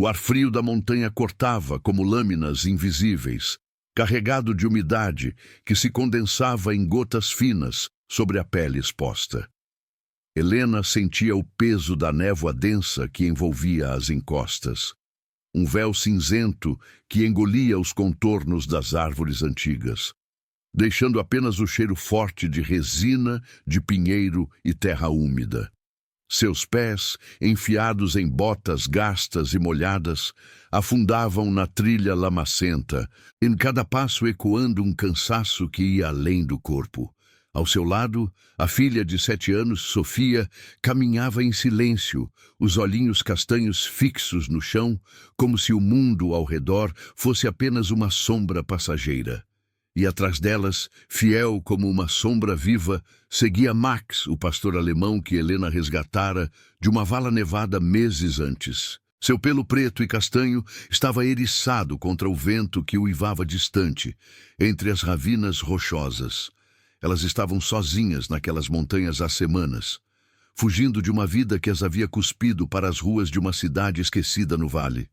O ar frio da montanha cortava como lâminas invisíveis, carregado de umidade que se condensava em gotas finas sobre a pele exposta. Helena sentia o peso da névoa densa que envolvia as encostas, um véu cinzento que engolia os contornos das árvores antigas, deixando apenas o cheiro forte de resina, de pinheiro e terra úmida. Seus pés, enfiados em botas gastas e molhadas, afundavam na trilha lamacenta, em cada passo ecoando um cansaço que ia além do corpo. Ao seu lado, a filha de 7 anos, Sofia, caminhava em silêncio, os olhinhos castanhos fixos no chão, como se o mundo ao redor fosse apenas uma sombra passageira. E atrás delas, fiel como uma sombra viva, seguia Max, o pastor alemão que Helena resgatara de uma vala nevada meses antes. Seu pelo preto e castanho estava eriçado contra o vento que uivava distante, entre as ravinas rochosas. Elas estavam sozinhas naquelas montanhas há semanas, fugindo de uma vida que as havia cuspido para as ruas de uma cidade esquecida no vale.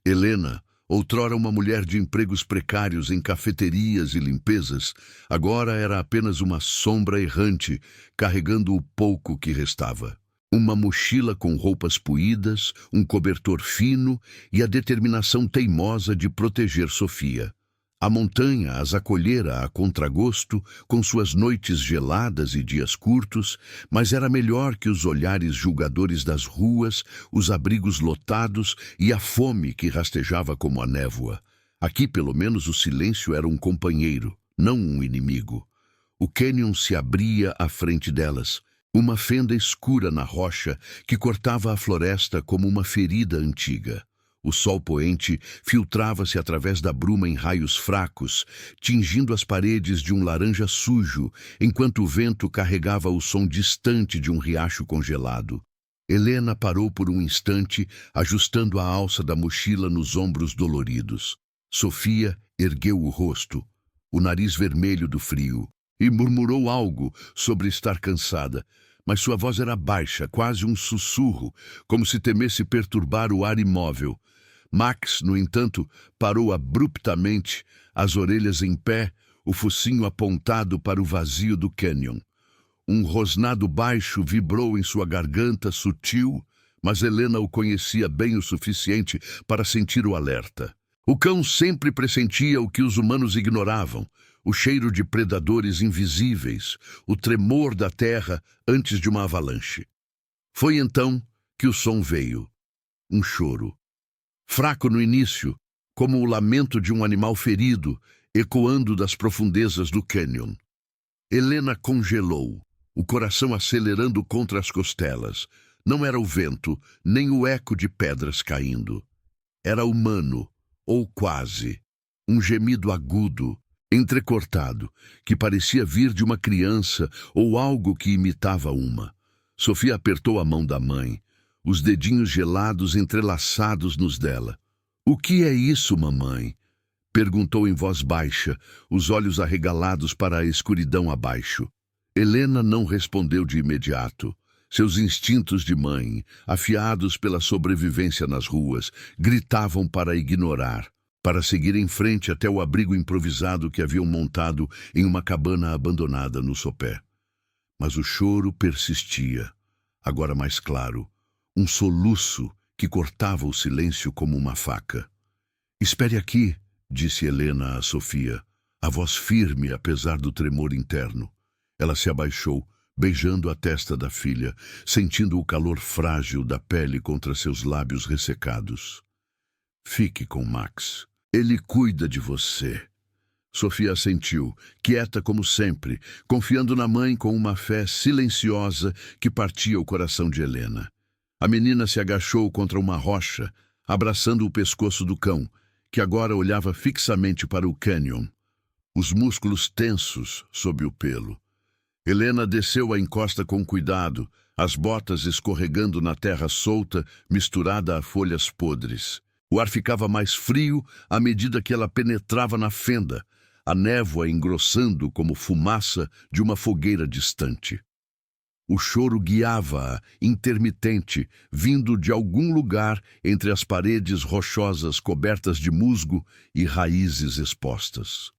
Helena, outrora uma mulher de empregos precários em cafeterias e limpezas, agora era apenas uma sombra errante, carregando o pouco que restava. Uma mochila com roupas puídas, um cobertor fino e a determinação teimosa de proteger Sofia. A montanha as acolhera a contragosto, com suas noites geladas e dias curtos, mas era melhor que os olhares julgadores das ruas, os abrigos lotados e a fome que rastejava como a névoa. Aqui, pelo menos, o silêncio era um companheiro, não um inimigo. O cânion se abria à frente delas, uma fenda escura na rocha que cortava a floresta como uma ferida antiga. O sol poente filtrava-se através da bruma em raios fracos, tingindo as paredes de um laranja sujo, enquanto o vento carregava o som distante de um riacho congelado. Helena parou por um instante, ajustando a alça da mochila nos ombros doloridos. Sofia ergueu o rosto, o nariz vermelho do frio, e murmurou algo sobre estar cansada, mas sua voz era baixa, quase um sussurro, como se temesse perturbar o ar imóvel. Max, no entanto, parou abruptamente, as orelhas em pé, o focinho apontado para o vazio do cânion. Um rosnado baixo vibrou em sua garganta sutil, mas Helena o conhecia bem o suficiente para sentir o alerta. O cão sempre pressentia o que os humanos ignoravam, o cheiro de predadores invisíveis, o tremor da terra antes de uma avalanche. Foi então que o som veio. Um choro. Fraco no início, como o lamento de um animal ferido, ecoando das profundezas do cânion. Helena congelou, o coração acelerando contra as costelas. Não era o vento, nem o eco de pedras caindo. Era humano, ou quase. Um gemido agudo, entrecortado, que parecia vir de uma criança ou algo que imitava uma. Sofia apertou a mão da mãe, os dedinhos gelados entrelaçados nos dela. "O que é isso, mamãe?" perguntou em voz baixa, os olhos arregalados para a escuridão abaixo. Helena não respondeu de imediato. Seus instintos de mãe, afiados pela sobrevivência nas ruas, gritavam para ignorar, para seguir em frente até o abrigo improvisado que haviam montado em uma cabana abandonada no sopé. Mas o choro persistia, agora mais claro, um soluço que cortava o silêncio como uma faca. "Espere aqui", disse Helena a Sofia, a voz firme apesar do tremor interno. Ela se abaixou, beijando a testa da filha, sentindo o calor frágil da pele contra seus lábios ressecados. "Fique com Max. Ele cuida de você." Sofia assentiu, quieta como sempre, confiando na mãe com uma fé silenciosa que partia o coração de Helena. A menina se agachou contra uma rocha, abraçando o pescoço do cão, que agora olhava fixamente para o cânion, os músculos tensos sob o pelo. Helena desceu a encosta com cuidado, as botas escorregando na terra solta, misturada a folhas podres. O ar ficava mais frio à medida que ela penetrava na fenda, a névoa engrossando como fumaça de uma fogueira distante. O choro guiava-a, intermitente, vindo de algum lugar entre as paredes rochosas cobertas de musgo e raízes expostas.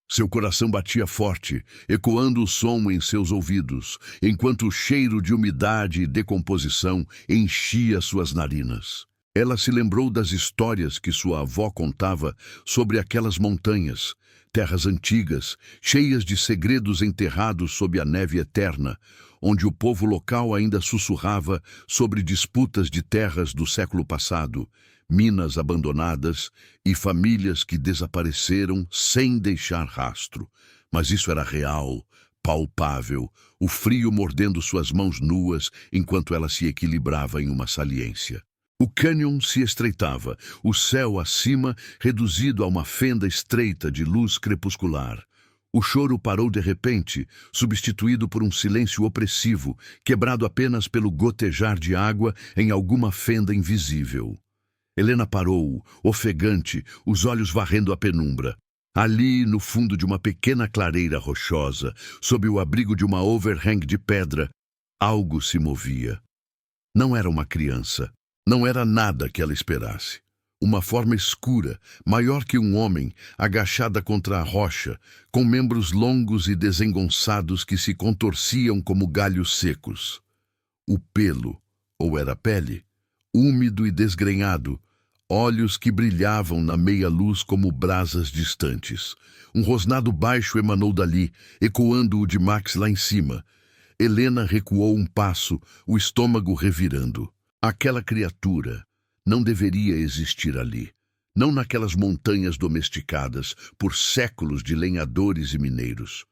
Seu coração batia forte, ecoando o som em seus ouvidos, enquanto o cheiro de umidade e decomposição enchia suas narinas. Ela se lembrou das histórias que sua avó contava sobre aquelas montanhas, terras antigas, cheias de segredos enterrados sob a neve eterna, onde o povo local ainda sussurrava sobre disputas de terras do século passado, minas abandonadas e famílias que desapareceram sem deixar rastro. Mas isso era real, palpável, o frio mordendo suas mãos nuas enquanto ela se equilibrava em uma saliência. O cânion se estreitava, o céu acima reduzido a uma fenda estreita de luz crepuscular. O choro parou de repente, substituído por um silêncio opressivo, quebrado apenas pelo gotejar de água em alguma fenda invisível. Helena parou, ofegante, os olhos varrendo a penumbra. Ali, no fundo de uma pequena clareira rochosa, sob o abrigo de uma overhang de pedra, algo se movia. Não era uma criança. Não era nada que ela esperasse. Uma forma escura, maior que um homem, agachada contra a rocha, com membros longos e desengonçados que se contorciam como galhos secos. O pelo, ou era pele, úmido e desgrenhado, olhos que brilhavam na meia-luz como brasas distantes. Um rosnado baixo emanou dali, ecoando o de Max lá em cima. Helena recuou um passo, o estômago revirando. Aquela criatura não deveria existir ali. Não naquelas montanhas domesticadas por séculos de lenhadores e mineiros.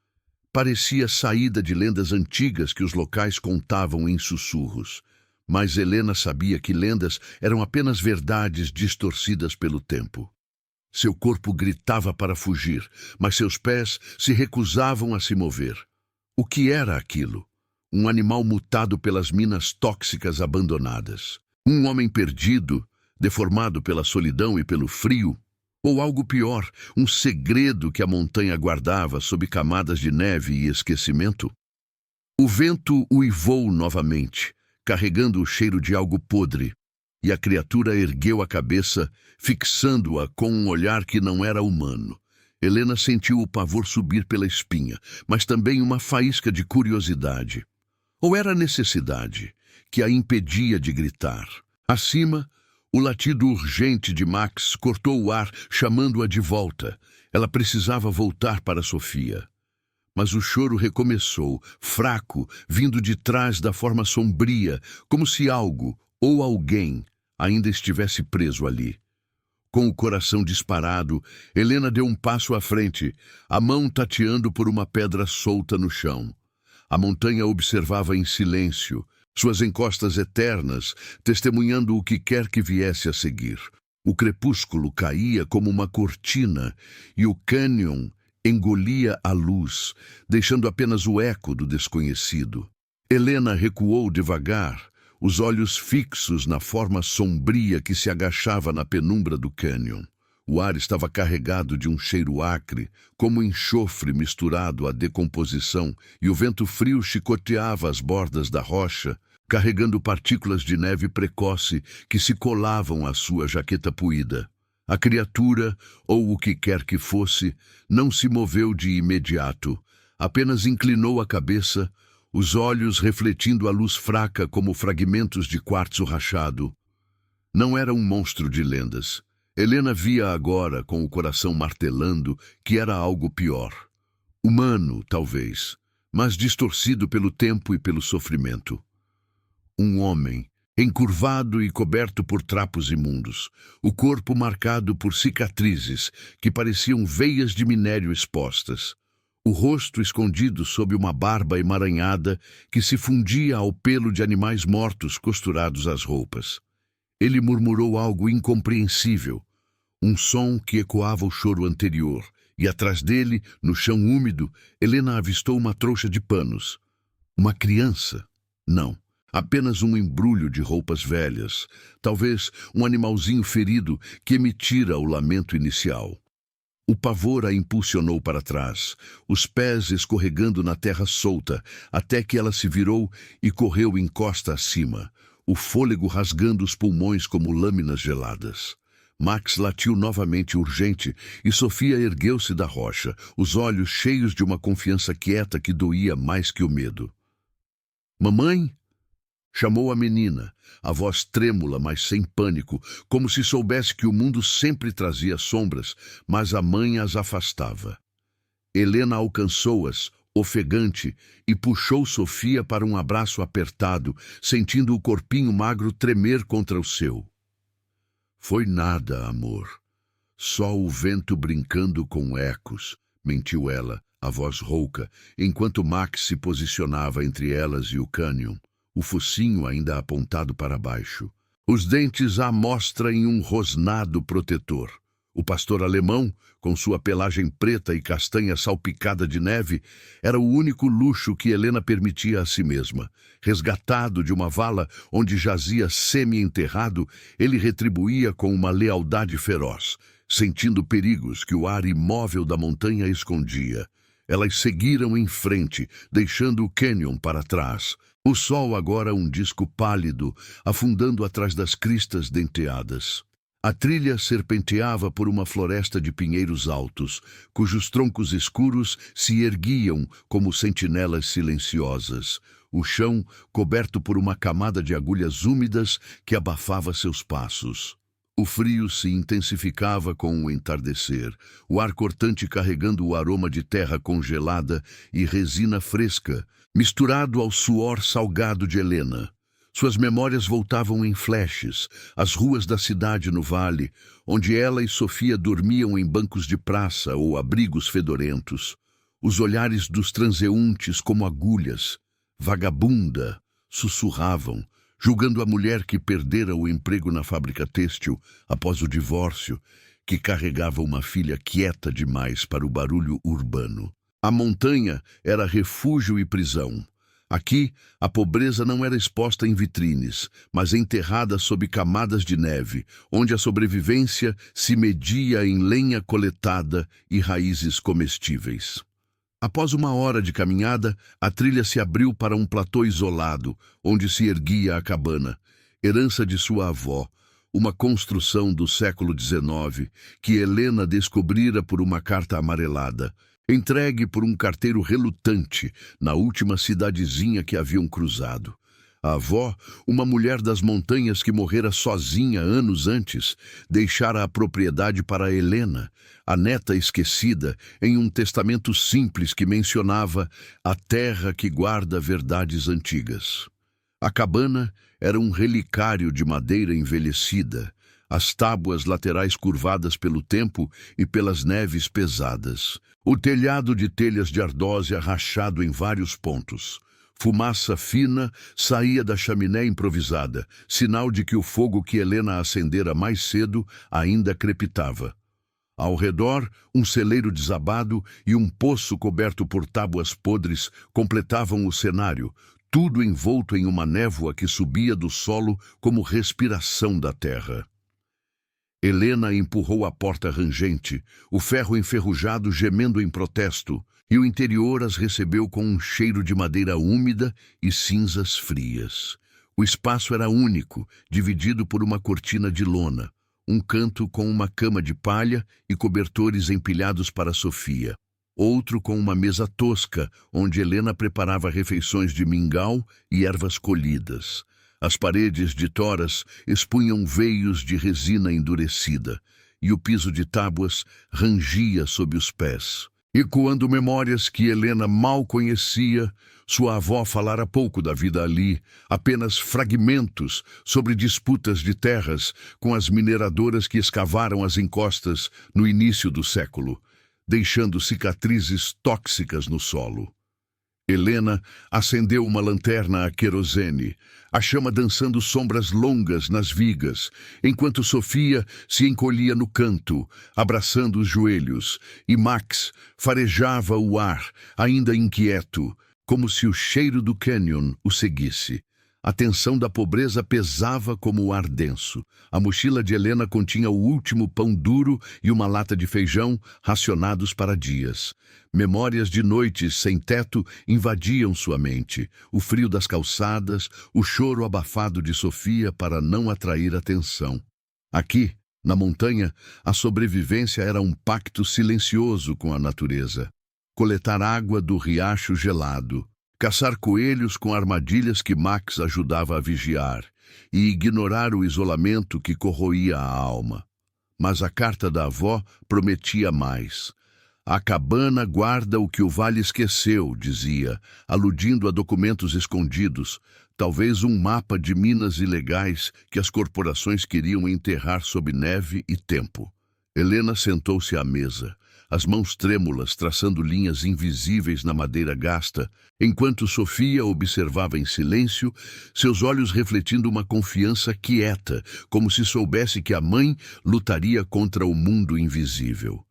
Parecia saída de lendas antigas que os locais contavam em sussurros. Mas Helena sabia que lendas eram apenas verdades distorcidas pelo tempo. Seu corpo gritava para fugir, mas seus pés se recusavam a se mover. O que era aquilo? Um animal mutado pelas minas tóxicas abandonadas. Um homem perdido, deformado pela solidão e pelo frio. Ou algo pior, um segredo que a montanha guardava sob camadas de neve e esquecimento. O vento uivou novamente, carregando o cheiro de algo podre, e a criatura ergueu a cabeça, fixando-a com um olhar que não era humano. Helena sentiu o pavor subir pela espinha, mas também uma faísca de curiosidade. Ou era a necessidade que a impedia de gritar? Acima, o latido urgente de Max cortou o ar, chamando-a de volta. Ela precisava voltar para Sofia. Mas o choro recomeçou, fraco, vindo de trás da forma sombria, como se algo, ou alguém, ainda estivesse preso ali. Com o coração disparado, Helena deu um passo à frente, a mão tateando por uma pedra solta no chão. A montanha observava em silêncio, suas encostas eternas, testemunhando o que quer que viesse a seguir. O crepúsculo caía como uma cortina e o cânion engolia a luz, deixando apenas o eco do desconhecido. Helena recuou devagar, os olhos fixos na forma sombria que se agachava na penumbra do cânion. O ar estava carregado de um cheiro acre, como enxofre misturado à decomposição, e o vento frio chicoteava as bordas da rocha, carregando partículas de neve precoce que se colavam à sua jaqueta puída. A criatura, ou o que quer que fosse, não se moveu de imediato, apenas inclinou a cabeça, os olhos refletindo a luz fraca como fragmentos de quartzo rachado. Não era um monstro de lendas. Helena via agora, com o coração martelando, que era algo pior. Humano, talvez, mas distorcido pelo tempo e pelo sofrimento. Um homem, encurvado e coberto por trapos imundos, o corpo marcado por cicatrizes que pareciam veias de minério expostas, o rosto escondido sob uma barba emaranhada que se fundia ao pelo de animais mortos costurados às roupas. Ele murmurou algo incompreensível, um som que ecoava o choro anterior, e atrás dele, no chão úmido, Helena avistou uma trouxa de panos. Uma criança? Não. Apenas um embrulho de roupas velhas, talvez um animalzinho ferido que emitira o lamento inicial. O pavor a impulsionou para trás, os pés escorregando na terra solta, até que ela se virou e correu encosta acima, o fôlego rasgando os pulmões como lâminas geladas. Max latiu novamente urgente e Sofia ergueu-se da rocha, os olhos cheios de uma confiança quieta que doía mais que o medo. "Mamãe?" Chamou a menina, a voz trêmula, mas sem pânico, como se soubesse que o mundo sempre trazia sombras, mas a mãe as afastava. Helena alcançou-as, ofegante, e puxou Sofia para um abraço apertado, sentindo o corpinho magro tremer contra o seu. "Foi nada, amor. Só o vento brincando com ecos", mentiu ela, a voz rouca, enquanto Max se posicionava entre elas e o cânion, o focinho ainda apontado para baixo, os dentes à mostra em um rosnado protetor. O pastor alemão, com sua pelagem preta e castanha salpicada de neve, era o único luxo que Helena permitia a si mesma. Resgatado de uma vala onde jazia semi-enterrado, ele retribuía com uma lealdade feroz, sentindo perigos que o ar imóvel da montanha escondia. Elas seguiram em frente, deixando o cânion para trás. O sol agora um disco pálido, afundando atrás das cristas denteadas. A trilha serpenteava por uma floresta de pinheiros altos, cujos troncos escuros se erguiam como sentinelas silenciosas. O chão coberto por uma camada de agulhas úmidas que abafava seus passos. O frio se intensificava com o entardecer, o ar cortante carregando o aroma de terra congelada e resina fresca, misturado ao suor salgado de Helena. Suas memórias voltavam em flashes, as ruas da cidade no vale, onde ela e Sofia dormiam em bancos de praça ou abrigos fedorentos. Os olhares dos transeuntes como agulhas, vagabunda, sussurravam, julgando a mulher que perdera o emprego na fábrica têxtil após o divórcio, que carregava uma filha quieta demais para o barulho urbano. A montanha era refúgio e prisão. Aqui, a pobreza não era exposta em vitrines, mas enterrada sob camadas de neve, onde a sobrevivência se media em lenha coletada e raízes comestíveis. Após uma hora de caminhada, a trilha se abriu para um platô isolado, onde se erguia a cabana, herança de sua avó, uma construção do século XIX, que Helena descobrira por uma carta amarelada, entregue por um carteiro relutante na última cidadezinha que haviam cruzado. A avó, uma mulher das montanhas que morrera sozinha anos antes, deixara a propriedade para Helena, a neta esquecida, em um testamento simples que mencionava a terra que guarda verdades antigas. A cabana era um relicário de madeira envelhecida, as tábuas laterais curvadas pelo tempo e pelas neves pesadas. O telhado de telhas de ardósia rachado em vários pontos. Fumaça fina saía da chaminé improvisada, sinal de que o fogo que Helena acendera mais cedo ainda crepitava. Ao redor, um celeiro desabado e um poço coberto por tábuas podres completavam o cenário, tudo envolto em uma névoa que subia do solo como respiração da terra. Helena empurrou a porta rangente, o ferro enferrujado gemendo em protesto, e o interior as recebeu com um cheiro de madeira úmida e cinzas frias. O espaço era único, dividido por uma cortina de lona, um canto com uma cama de palha e cobertores empilhados para Sofia, outro com uma mesa tosca, onde Helena preparava refeições de mingau e ervas colhidas. As paredes de toras expunham veios de resina endurecida, e o piso de tábuas rangia sob os pés. Ecoando memórias que Helena mal conhecia, sua avó falara pouco da vida ali, apenas fragmentos sobre disputas de terras com as mineradoras que escavaram as encostas no início do século, deixando cicatrizes tóxicas no solo. Helena acendeu uma lanterna a querosene, a chama dançando sombras longas nas vigas, enquanto Sofia se encolhia no canto, abraçando os joelhos, e Max farejava o ar, ainda inquieto, como se o cheiro do cânion o seguisse. A tensão da pobreza pesava como o ar denso. A mochila de Helena continha o último pão duro e uma lata de feijão, racionados para dias. Memórias de noites sem teto invadiam sua mente. O frio das calçadas, o choro abafado de Sofia para não atrair atenção. Aqui, na montanha, a sobrevivência era um pacto silencioso com a natureza. Coletar água do riacho gelado, caçar coelhos com armadilhas que Max ajudava a vigiar e ignorar o isolamento que corroía a alma. Mas a carta da avó prometia mais. A cabana guarda o que o vale esqueceu, dizia, aludindo a documentos escondidos, talvez um mapa de minas ilegais que as corporações queriam enterrar sob neve e tempo. Helena sentou-se à mesa, as mãos trêmulas traçando linhas invisíveis na madeira gasta, enquanto Sofia observava em silêncio, seus olhos refletindo uma confiança quieta, como se soubesse que a mãe lutaria contra o mundo invisível.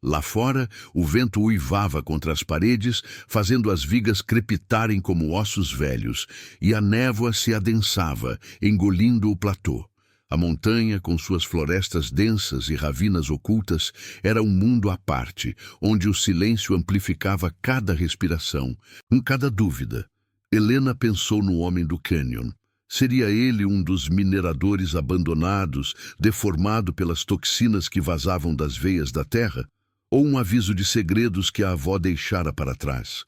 Lá fora, o vento uivava contra as paredes, fazendo as vigas crepitarem como ossos velhos, e a névoa se adensava, engolindo o platô. A montanha, com suas florestas densas e ravinas ocultas, era um mundo à parte, onde o silêncio amplificava cada respiração, com cada dúvida. Helena pensou no homem do cânion. Seria ele um dos mineradores abandonados, deformado pelas toxinas que vazavam das veias da terra? Ou um aviso de segredos que a avó deixara para trás?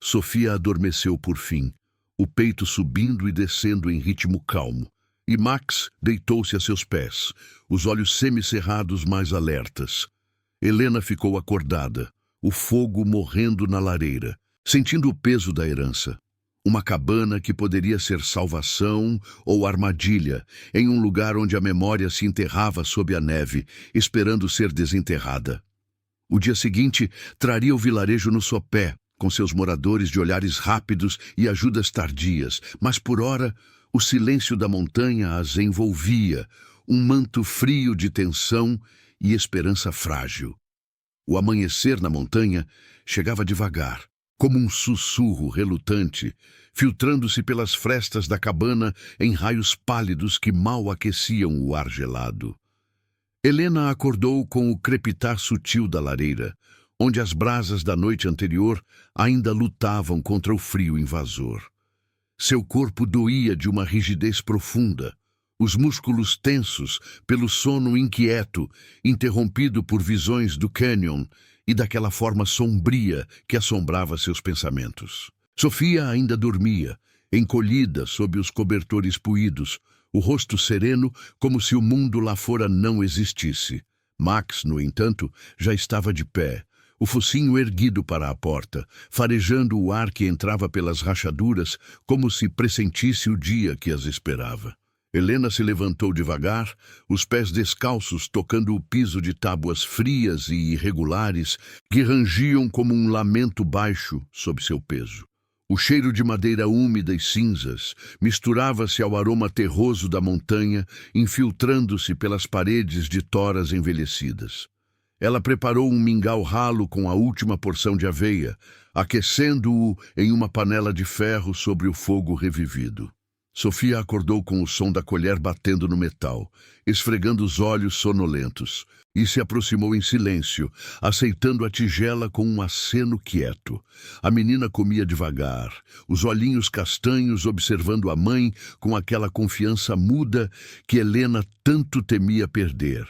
Sofia adormeceu por fim, o peito subindo e descendo em ritmo calmo. E Max deitou-se a seus pés, os olhos semicerrados mais alertas. Helena ficou acordada, o fogo morrendo na lareira, sentindo o peso da herança. Uma cabana que poderia ser salvação ou armadilha, em um lugar onde a memória se enterrava sob a neve, esperando ser desenterrada. O dia seguinte traria o vilarejo no sopé, com seus moradores de olhares rápidos e ajudas tardias, mas por ora o silêncio da montanha as envolvia, um manto frio de tensão e esperança frágil. O amanhecer na montanha chegava devagar, como um sussurro relutante, filtrando-se pelas frestas da cabana em raios pálidos que mal aqueciam o ar gelado. Helena acordou com o crepitar sutil da lareira, onde as brasas da noite anterior ainda lutavam contra o frio invasor. Seu corpo doía de uma rigidez profunda, os músculos tensos pelo sono inquieto, interrompido por visões do cânion e daquela forma sombria que assombrava seus pensamentos. Sofia ainda dormia, encolhida sob os cobertores puídos, o rosto sereno como se o mundo lá fora não existisse. Max, no entanto, já estava de pé, o focinho erguido para a porta, farejando o ar que entrava pelas rachaduras como se pressentisse o dia que as esperava. Helena se levantou devagar, os pés descalços tocando o piso de tábuas frias e irregulares que rangiam como um lamento baixo sob seu peso. O cheiro de madeira úmida e cinzas misturava-se ao aroma terroso da montanha, infiltrando-se pelas paredes de toras envelhecidas. Ela preparou um mingau ralo com a última porção de aveia, aquecendo-o em uma panela de ferro sobre o fogo revivido. Sofia acordou com o som da colher batendo no metal, esfregando os olhos sonolentos, e se aproximou em silêncio, aceitando a tigela com um aceno quieto. A menina comia devagar, os olhinhos castanhos observando a mãe com aquela confiança muda que Helena tanto temia perder.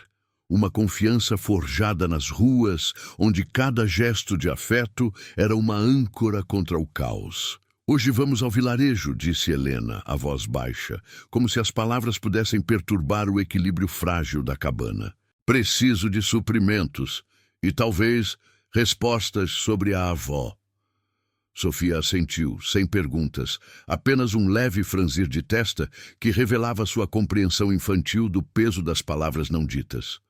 Uma confiança forjada nas ruas, onde cada gesto de afeto era uma âncora contra o caos. «Hoje vamos ao vilarejo», disse Helena, a voz baixa, como se as palavras pudessem perturbar o equilíbrio frágil da cabana. «Preciso de suprimentos e, talvez, respostas sobre a avó». Sofia assentiu, sem perguntas, apenas um leve franzir de testa que revelava sua compreensão infantil do peso das palavras não ditas.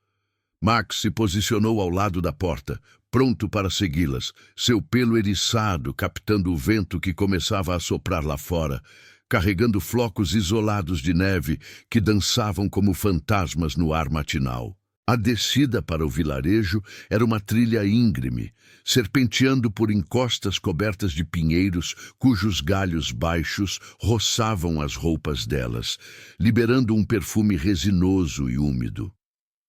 Max se posicionou ao lado da porta, pronto para segui-las, seu pelo eriçado captando o vento que começava a soprar lá fora, carregando flocos isolados de neve que dançavam como fantasmas no ar matinal. A descida para o vilarejo era uma trilha íngreme, serpenteando por encostas cobertas de pinheiros cujos galhos baixos roçavam as roupas delas, liberando um perfume resinoso e úmido.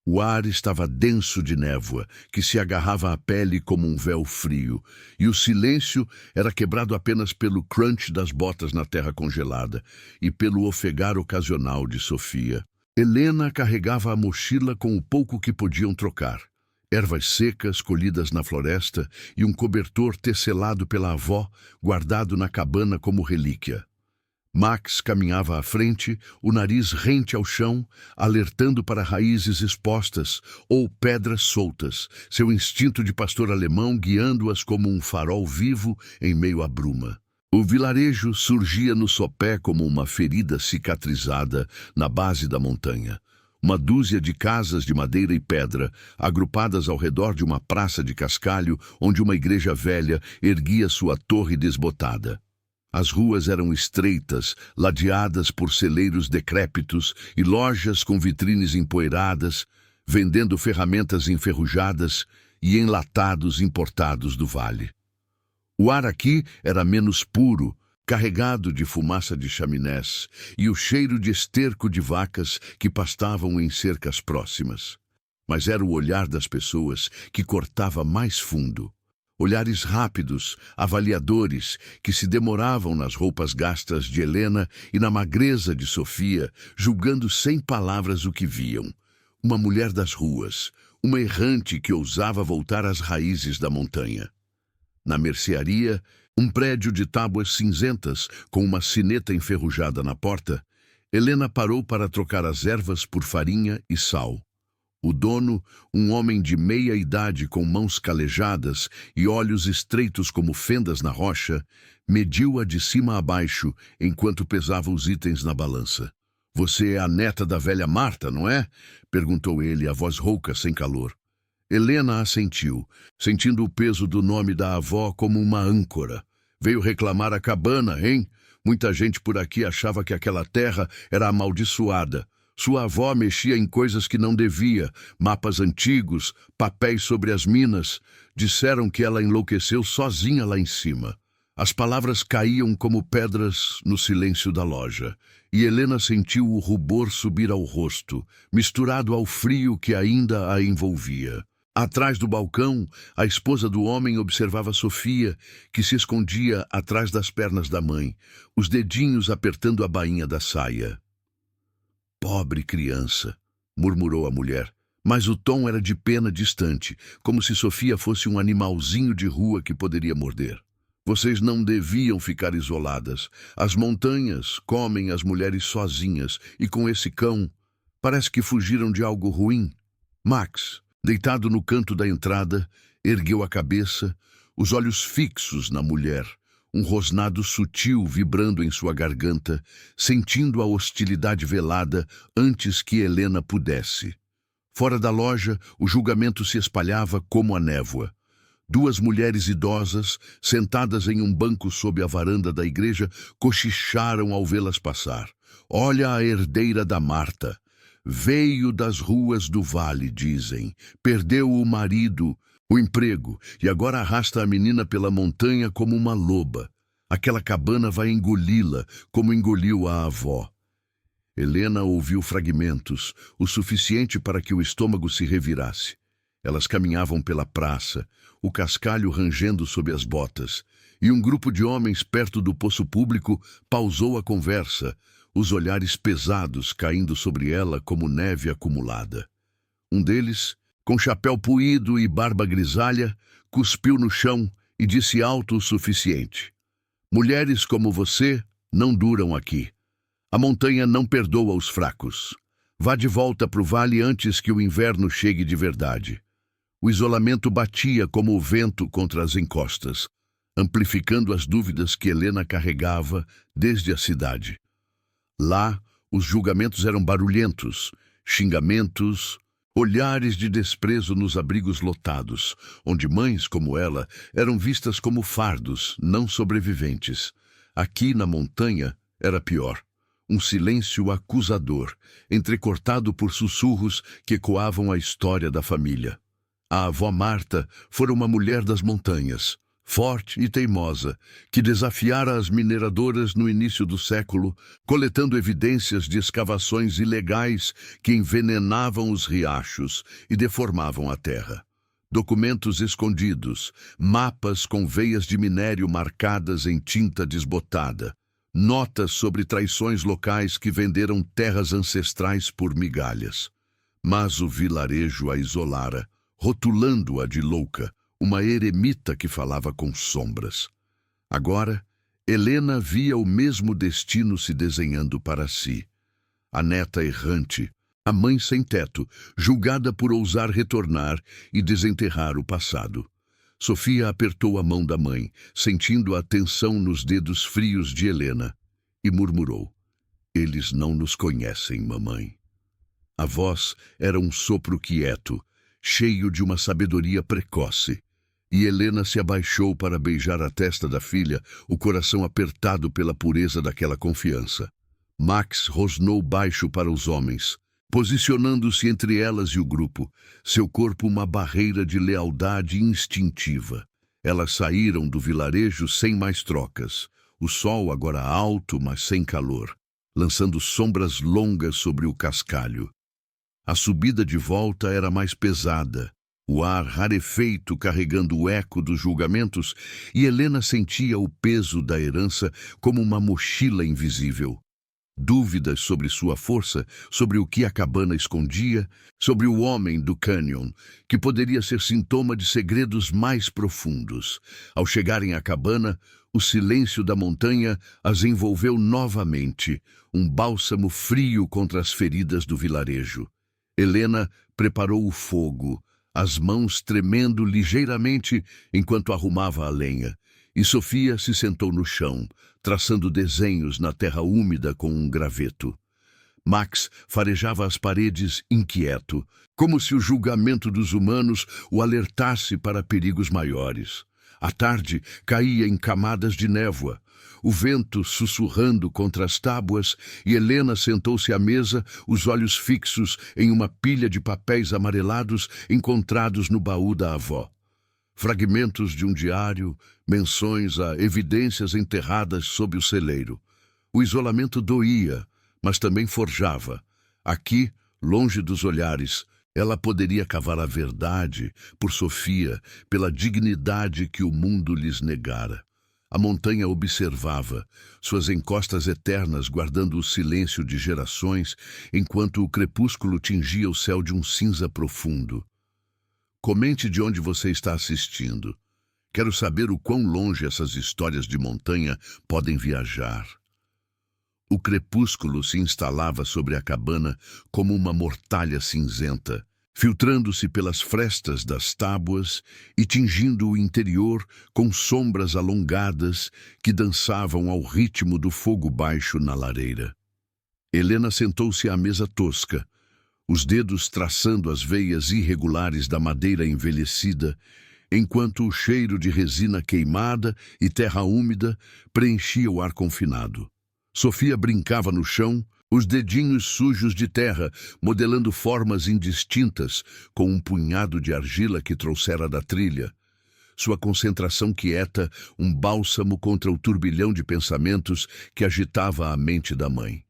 O ar estava denso de névoa, que se agarrava à pele como um véu frio, e o silêncio era quebrado apenas pelo crunch das botas na terra congelada e pelo ofegar ocasional de Sofia. Helena carregava a mochila com o pouco que podiam trocar. Ervas secas colhidas na floresta e um cobertor tecelado pela avó, guardado na cabana como relíquia. Max caminhava à frente, o nariz rente ao chão, alertando para raízes expostas ou pedras soltas, seu instinto de pastor alemão guiando-as como um farol vivo em meio à bruma. O vilarejo surgia no sopé como uma ferida cicatrizada na base da montanha. Uma dúzia de casas de madeira e pedra, agrupadas ao redor de uma praça de cascalho onde uma igreja velha erguia sua torre desbotada. As ruas eram estreitas, ladeadas por celeiros decrépitos e lojas com vitrines empoeiradas, vendendo ferramentas enferrujadas e enlatados importados do vale. O ar aqui era menos puro, carregado de fumaça de chaminés e o cheiro de esterco de vacas que pastavam em cercas próximas. Mas era o olhar das pessoas que cortava mais fundo. Olhares rápidos, avaliadores, que se demoravam nas roupas gastas de Helena e na magreza de Sofia, julgando sem palavras o que viam. Uma mulher das ruas, uma errante que ousava voltar às raízes da montanha. Na mercearia, um prédio de tábuas cinzentas com uma sineta enferrujada na porta, Helena parou para trocar as ervas por farinha e sal. O dono, um homem de meia idade com mãos calejadas e olhos estreitos como fendas na rocha, mediu-a de cima a baixo enquanto pesava os itens na balança. "Você é a neta da velha Marta, não é?" perguntou ele, a voz rouca, sem calor. Helena assentiu, sentindo o peso do nome da avó como uma âncora. "Veio reclamar a cabana, hein? Muita gente por aqui achava que aquela terra era amaldiçoada. Sua avó mexia em coisas que não devia, mapas antigos, papéis sobre as minas. Disseram que ela enlouqueceu sozinha lá em cima." As palavras caíam como pedras no silêncio da loja, e Helena sentiu o rubor subir ao rosto, misturado ao frio que ainda a envolvia. Atrás do balcão, a esposa do homem observava Sofia, que se escondia atrás das pernas da mãe, os dedinhos apertando a bainha da saia. "Pobre criança", murmurou a mulher, mas o tom era de pena distante, como se Sofia fosse um animalzinho de rua que poderia morder. "Vocês não deviam ficar isoladas. As montanhas comem as mulheres sozinhas, e com esse cão, parece que fugiram de algo ruim." Max, deitado no canto da entrada, ergueu a cabeça, os olhos fixos na mulher, um rosnado sutil vibrando em sua garganta, sentindo a hostilidade velada antes que Helena pudesse. Fora da loja, o julgamento se espalhava como a névoa. Duas mulheres idosas, sentadas em um banco sob a varanda da igreja, cochicharam ao vê-las passar. "Olha a herdeira da Marta. Veio das ruas do vale, dizem. Perdeu o marido, o emprego, e agora arrasta a menina pela montanha como uma loba. Aquela cabana vai engoli-la, como engoliu a avó." Helena ouviu fragmentos, o suficiente para que o estômago se revirasse. Elas caminhavam pela praça, o cascalho rangendo sob as botas, e um grupo de homens perto do poço público pausou a conversa, os olhares pesados caindo sobre ela como neve acumulada. Um deles, com chapéu puído e barba grisalha, cuspiu no chão e disse alto o suficiente: "Mulheres como você não duram aqui. A montanha não perdoa os fracos. Vá de volta para o vale antes que o inverno chegue de verdade." O isolamento batia como o vento contra as encostas, amplificando as dúvidas que Helena carregava desde a cidade. Lá, os julgamentos eram barulhentos, xingamentos, olhares de desprezo nos abrigos lotados, onde mães como ela eram vistas como fardos, não sobreviventes. Aqui na montanha era pior. um silêncio acusador, entrecortado por sussurros que ecoavam a história da família. A avó Marta fora uma mulher das montanhas, forte e teimosa, que desafiara as mineradoras no início do século, coletando evidências de escavações ilegais que envenenavam os riachos e deformavam a terra. Documentos escondidos, mapas com veias de minério marcadas em tinta desbotada, notas sobre traições locais que venderam terras ancestrais por migalhas. Mas o vilarejo a isolara, rotulando-a de louca, uma eremita que falava com sombras. Agora, Helena via o mesmo destino se desenhando para si. A neta errante, a mãe sem teto, julgada por ousar retornar e desenterrar o passado. Sofia apertou a mão da mãe, sentindo a tensão nos dedos frios de Helena, e murmurou: "Eles não nos conhecem, mamãe." A voz era um sopro quieto, cheio de uma sabedoria precoce, e Helena se abaixou para beijar a testa da filha, o coração apertado pela pureza daquela confiança. Max rosnou baixo para os homens, posicionando-se entre elas e o grupo, seu corpo uma barreira de lealdade instintiva. Elas saíram do vilarejo sem mais trocas, o sol agora alto, mas sem calor, lançando sombras longas sobre o cascalho. A subida de volta era mais pesada, o ar rarefeito carregando o eco dos julgamentos, e Helena sentia o peso da herança como uma mochila invisível. Dúvidas sobre sua força, sobre o que a cabana escondia, sobre o homem do cânion, que poderia ser sintoma de segredos mais profundos. Ao chegarem à cabana, o silêncio da montanha as envolveu novamente, um bálsamo frio contra as feridas do vilarejo. Helena preparou o fogo, as mãos tremendo ligeiramente enquanto arrumava a lenha, e Sofia se sentou no chão, traçando desenhos na terra úmida com um graveto. Max farejava as paredes inquieto, como se o julgamento dos humanos o alertasse para perigos maiores. A tarde caía em camadas de névoa, o vento sussurrando contra as tábuas, e Helena sentou-se à mesa, os olhos fixos em uma pilha de papéis amarelados encontrados no baú da avó. Fragmentos de um diário, menções a evidências enterradas sob o celeiro. O isolamento doía, mas também forjava. Aqui, longe dos olhares, ela poderia cavar a verdade por Sofia, pela dignidade que o mundo lhes negara. A montanha observava, suas encostas eternas guardando o silêncio de gerações, enquanto o crepúsculo tingia o céu de um cinza profundo. Comente de onde você está assistindo. Quero saber o quão longe essas histórias de montanha podem viajar. O crepúsculo se instalava sobre a cabana como uma mortalha cinzenta, filtrando-se pelas frestas das tábuas e tingindo o interior com sombras alongadas que dançavam ao ritmo do fogo baixo na lareira. Helena sentou-se à mesa tosca, os dedos traçando as veias irregulares da madeira envelhecida, enquanto o cheiro de resina queimada e terra úmida preenchia o ar confinado. Sofia brincava no chão, os dedinhos sujos de terra, modelando formas indistintas com um punhado de argila que trouxera da trilha. Sua concentração quieta, um bálsamo contra o turbilhão de pensamentos que agitava a mente da mãe.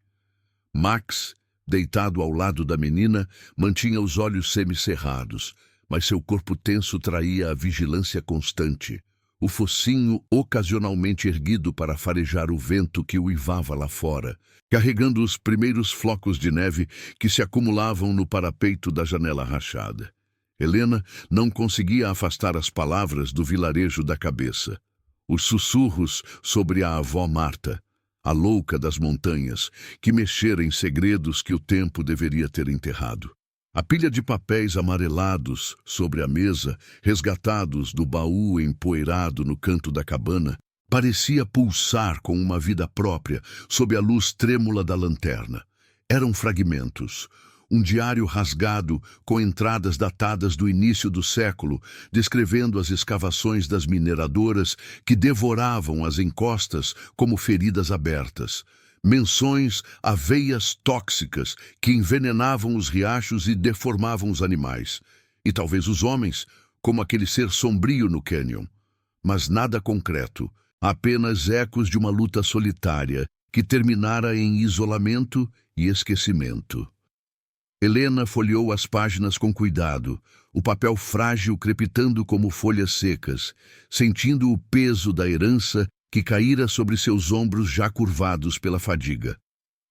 Max, deitado ao lado da menina, mantinha os olhos semicerrados, mas seu corpo tenso traía a vigilância constante, o focinho ocasionalmente erguido para farejar o vento que uivava lá fora, carregando os primeiros flocos de neve que se acumulavam no parapeito da janela rachada. Helena não conseguia afastar as palavras do vilarejo da cabeça. Os sussurros sobre a avó Marta, a louca das montanhas, que mexera em segredos que o tempo deveria ter enterrado. A pilha de papéis amarelados sobre a mesa, resgatados do baú empoeirado no canto da cabana, parecia pulsar com uma vida própria sob a luz trêmula da lanterna. Eram fragmentos. Um diário rasgado com entradas datadas do início do século, descrevendo as escavações das mineradoras que devoravam as encostas como feridas abertas. menções a veias tóxicas que envenenavam os riachos e deformavam os animais, e talvez os homens, como aquele ser sombrio no cânion. Mas nada concreto, apenas ecos de uma luta solitária que terminara em isolamento e esquecimento. Helena folheou as páginas com cuidado, o papel frágil crepitando como folhas secas, sentindo o peso da herança que caíra sobre seus ombros já curvados pela fadiga.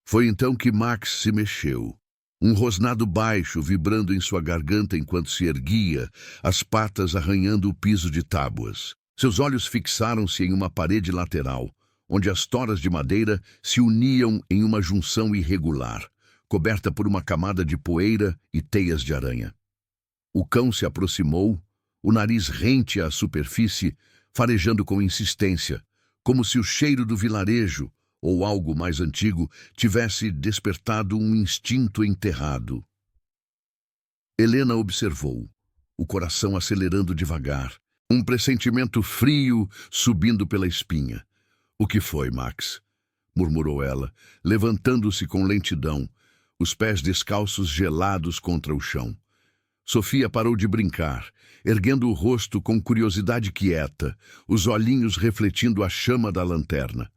Foi então que Max se mexeu. Um rosnado baixo vibrando em sua garganta enquanto se erguia, as patas arranhando o piso de tábuas. Seus olhos fixaram-se em uma parede lateral, onde as toras de madeira se uniam em uma junção irregular, coberta por uma camada de poeira e teias de aranha. O cão se aproximou, o nariz rente à superfície, farejando com insistência, como se o cheiro do vilarejo, ou algo mais antigo, tivesse despertado um instinto enterrado. Helena observou, o coração acelerando devagar, um pressentimento frio subindo pela espinha. "O que foi, Max?" murmurou ela, levantando-se com lentidão, os pés descalços gelados contra o chão. Sofia parou de brincar, erguendo o rosto com curiosidade quieta, os olhinhos refletindo a chama da lanterna.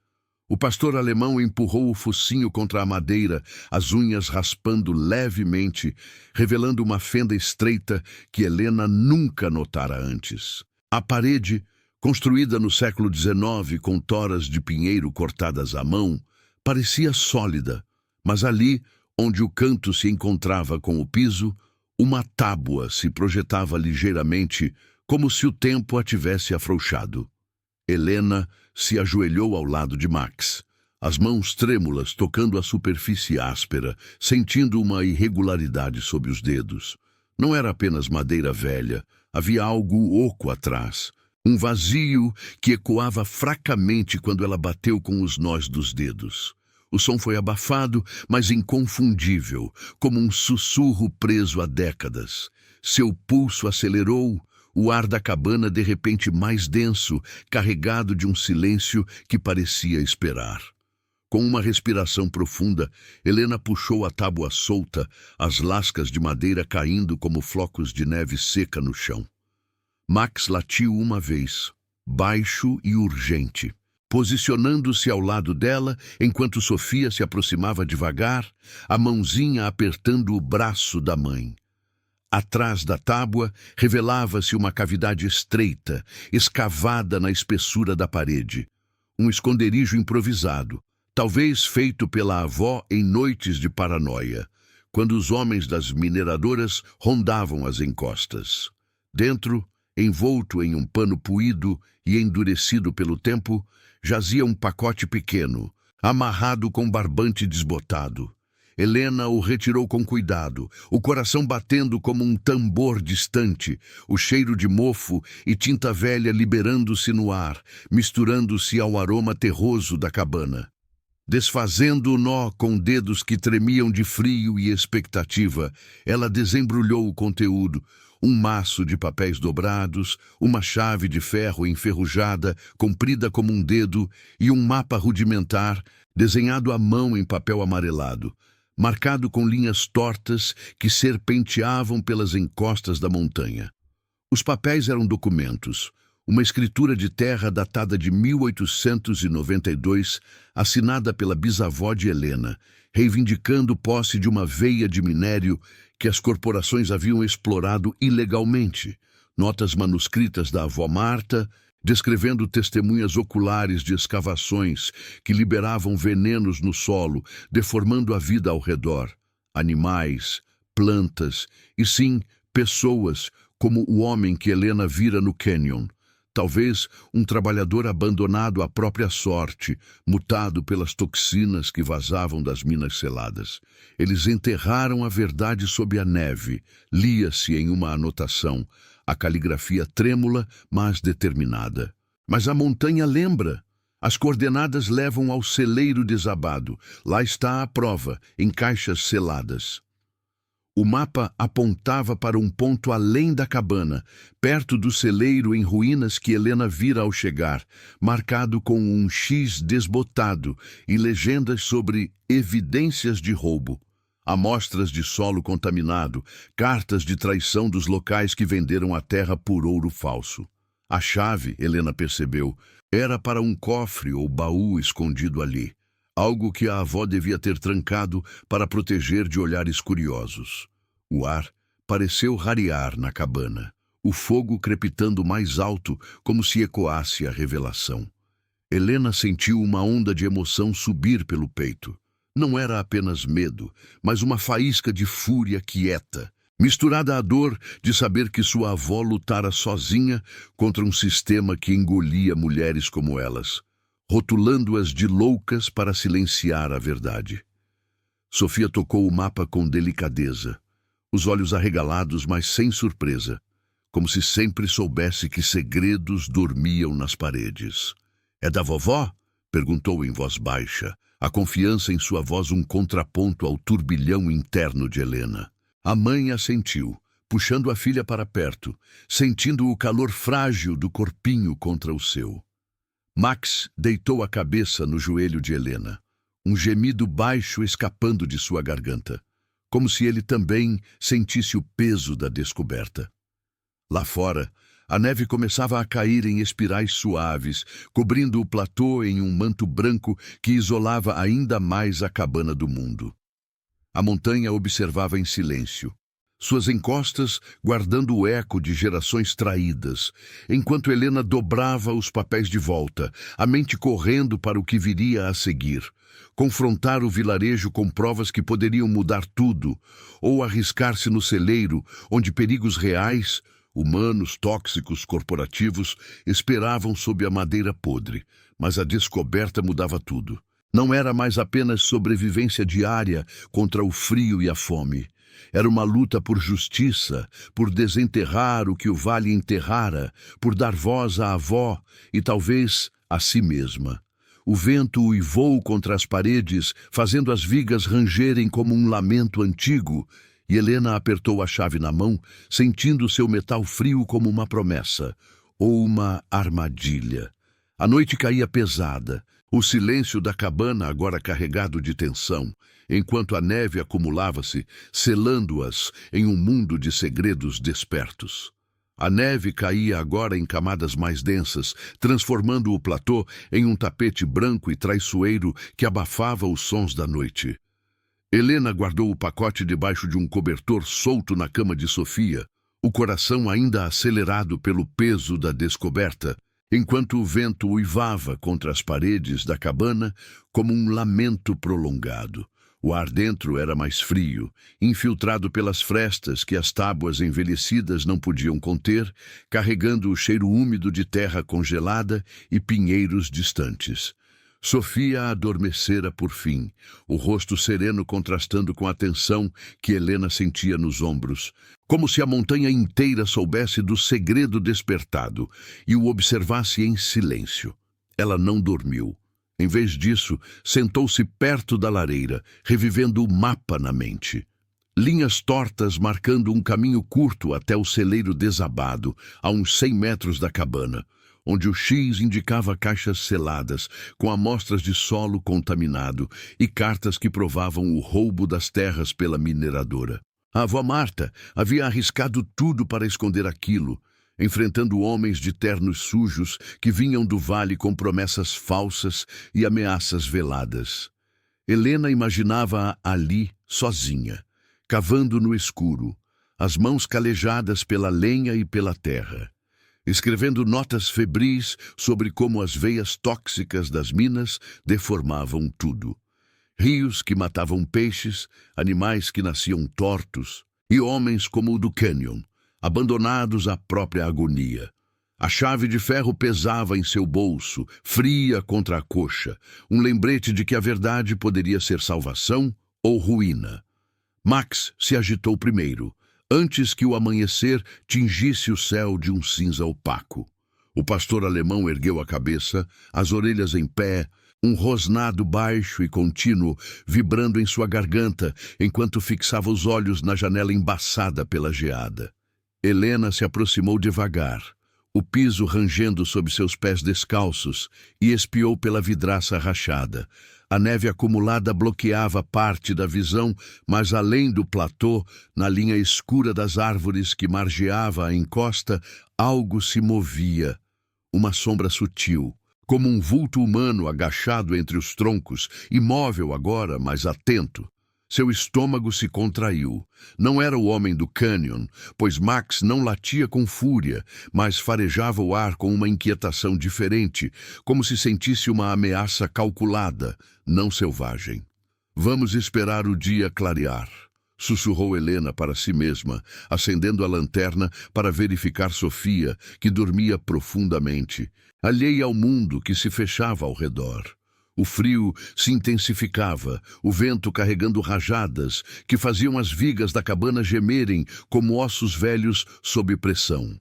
O pastor alemão empurrou o focinho contra a madeira, as unhas raspando levemente, revelando uma fenda estreita que Helena nunca notara antes. A parede, construída no século XIX com toras de pinheiro cortadas à mão, parecia sólida, mas ali, onde o canto se encontrava com o piso, uma tábua se projetava ligeiramente, como se o tempo a tivesse afrouxado. Helena se ajoelhou ao lado de Max, as mãos trêmulas tocando a superfície áspera, sentindo uma irregularidade sob os dedos. Não era apenas madeira velha, havia algo oco atrás, um vazio que ecoava fracamente quando ela bateu com os nós dos dedos. O som foi abafado, mas inconfundível, como um sussurro preso há décadas. Seu pulso acelerou, o ar da cabana de repente mais denso, carregado de um silêncio que parecia esperar. Com uma respiração profunda, Helena puxou a tábua solta, as lascas de madeira caindo como flocos de neve seca no chão. Max latiu uma vez, baixo e urgente, posicionando-se ao lado dela enquanto Sofia se aproximava devagar, a mãozinha apertando o braço da mãe. Atrás da tábua revelava-se uma cavidade estreita, escavada na espessura da parede. Um esconderijo improvisado, talvez feito pela avó em noites de paranoia, quando os homens das mineradoras rondavam as encostas. Dentro, envolto em um pano puído e endurecido pelo tempo, jazia um pacote pequeno, amarrado com barbante desbotado. Helena o retirou com cuidado, o coração batendo como um tambor distante, o cheiro de mofo e tinta velha liberando-se no ar, misturando-se ao aroma terroso da cabana. Desfazendo o nó com dedos que tremiam de frio e expectativa, ela desembrulhou o conteúdo, um maço de papéis dobrados, uma chave de ferro enferrujada, comprida como um dedo, e um mapa rudimentar, desenhado à mão em papel amarelado, marcado com linhas tortas que serpenteavam pelas encostas da montanha. Os papéis eram documentos, uma escritura de terra datada de 1892, assinada pela bisavó de Helena, reivindicando posse de uma veia de minério que as corporações haviam explorado ilegalmente, notas manuscritas da avó Marta, descrevendo testemunhas oculares de escavações que liberavam venenos no solo, deformando a vida ao redor, animais, plantas e, sim, pessoas, como o homem que Helena vira no cânion. Talvez um trabalhador abandonado à própria sorte, mutado pelas toxinas que vazavam das minas seladas. Eles enterraram a verdade sob a neve, lia-se em uma anotação, a caligrafia trêmula, mas determinada. Mas a montanha lembra. As coordenadas levam ao celeiro desabado. Lá está a prova, em caixas seladas. O mapa apontava para um ponto além da cabana, perto do celeiro em ruínas que Helena vira ao chegar, marcado com um X desbotado e legendas sobre evidências de roubo. Amostras de solo contaminado, cartas de traição dos locais que venderam a terra por ouro falso. A chave, Helena percebeu, era para um cofre ou baú escondido ali. Algo que a avó devia ter trancado para proteger de olhares curiosos. O ar pareceu rarear na cabana, o fogo crepitando mais alto como se ecoasse a revelação. Helena sentiu uma onda de emoção subir pelo peito. Não era apenas medo, mas uma faísca de fúria quieta, misturada à dor de saber que sua avó lutara sozinha contra um sistema que engolia mulheres como elas, rotulando-as de loucas para silenciar a verdade. Sofia tocou o mapa com delicadeza, os olhos arregalados, mas sem surpresa, como se sempre soubesse que segredos dormiam nas paredes. "É da vovó?" perguntou em voz baixa, a confiança em sua voz um contraponto ao turbilhão interno de Helena. A mãe assentiu, puxando a filha para perto, sentindo o calor frágil do corpinho contra o seu. Max deitou a cabeça no joelho de Helena, um gemido baixo escapando de sua garganta, como se ele também sentisse o peso da descoberta. Lá fora, a neve começava a cair em espirais suaves, cobrindo o platô em um manto branco que isolava ainda mais a cabana do mundo. A montanha observava em silêncio, suas encostas guardando o eco de gerações traídas, enquanto Helena dobrava os papéis de volta, a mente correndo para o que viria a seguir. Confrontar o vilarejo com provas que poderiam mudar tudo, ou arriscar-se no celeiro, onde perigos reais, humanos, tóxicos, corporativos, esperavam sob a madeira podre. Mas a descoberta mudava tudo. Não era mais apenas sobrevivência diária contra o frio e a fome. Era uma luta por justiça, por desenterrar o que o vale enterrara, por dar voz à avó e talvez a si mesma. O vento uivou contra as paredes, fazendo as vigas rangerem como um lamento antigo, e Helena apertou a chave na mão, sentindo seu metal frio como uma promessa, ou uma armadilha. A noite caía pesada, o silêncio da cabana agora carregado de tensão, enquanto a neve acumulava-se, selando-as em um mundo de segredos despertos. A neve caía agora em camadas mais densas, transformando o platô em um tapete branco e traiçoeiro que abafava os sons da noite. Helena guardou o pacote debaixo de um cobertor solto na cama de Sofia, o coração ainda acelerado pelo peso da descoberta, enquanto o vento uivava contra as paredes da cabana como um lamento prolongado. O ar dentro era mais frio, infiltrado pelas frestas que as tábuas envelhecidas não podiam conter, carregando o cheiro úmido de terra congelada e pinheiros distantes. Sofia adormecera por fim, o rosto sereno contrastando com a tensão que Helena sentia nos ombros, como se a montanha inteira soubesse do segredo despertado e o observasse em silêncio. Ela não dormiu. Em vez disso, sentou-se perto da lareira, revivendo o mapa na mente. Linhas tortas marcando um caminho curto até o celeiro desabado, a uns 100 metros da cabana, onde o X indicava caixas seladas, com amostras de solo contaminado e cartas que provavam o roubo das terras pela mineradora. A avó Marta havia arriscado tudo para esconder aquilo, enfrentando homens de ternos sujos que vinham do vale com promessas falsas e ameaças veladas. Helena imaginava-a ali, sozinha, cavando no escuro, as mãos calejadas pela lenha e pela terra, escrevendo notas febris sobre como as veias tóxicas das minas deformavam tudo. Rios que matavam peixes, animais que nasciam tortos, e homens como o do Canyon, abandonados à própria agonia. A chave de ferro pesava em seu bolso, fria contra a coxa, um lembrete de que a verdade poderia ser salvação ou ruína. Max se agitou primeiro, antes que o amanhecer tingisse o céu de um cinza opaco. O pastor alemão ergueu a cabeça, as orelhas em pé, um rosnado baixo e contínuo vibrando em sua garganta enquanto fixava os olhos na janela embaçada pela geada. Helena se aproximou devagar, o piso rangendo sob seus pés descalços, e espiou pela vidraça rachada. A neve acumulada bloqueava parte da visão, mas além do platô, na linha escura das árvores que margeava a encosta, algo se movia. Uma sombra sutil, como um vulto humano agachado entre os troncos, imóvel agora, mas atento. Seu estômago se contraiu. Não era o homem do cânion, pois Max não latia com fúria, mas farejava o ar com uma inquietação diferente, como se sentisse uma ameaça calculada, não selvagem. Vamos esperar o dia clarear, sussurrou Helena para si mesma, acendendo a lanterna para verificar Sofia, que dormia profundamente, alheia ao mundo que se fechava ao redor. O frio se intensificava, o vento carregando rajadas que faziam as vigas da cabana gemerem como ossos velhos sob pressão.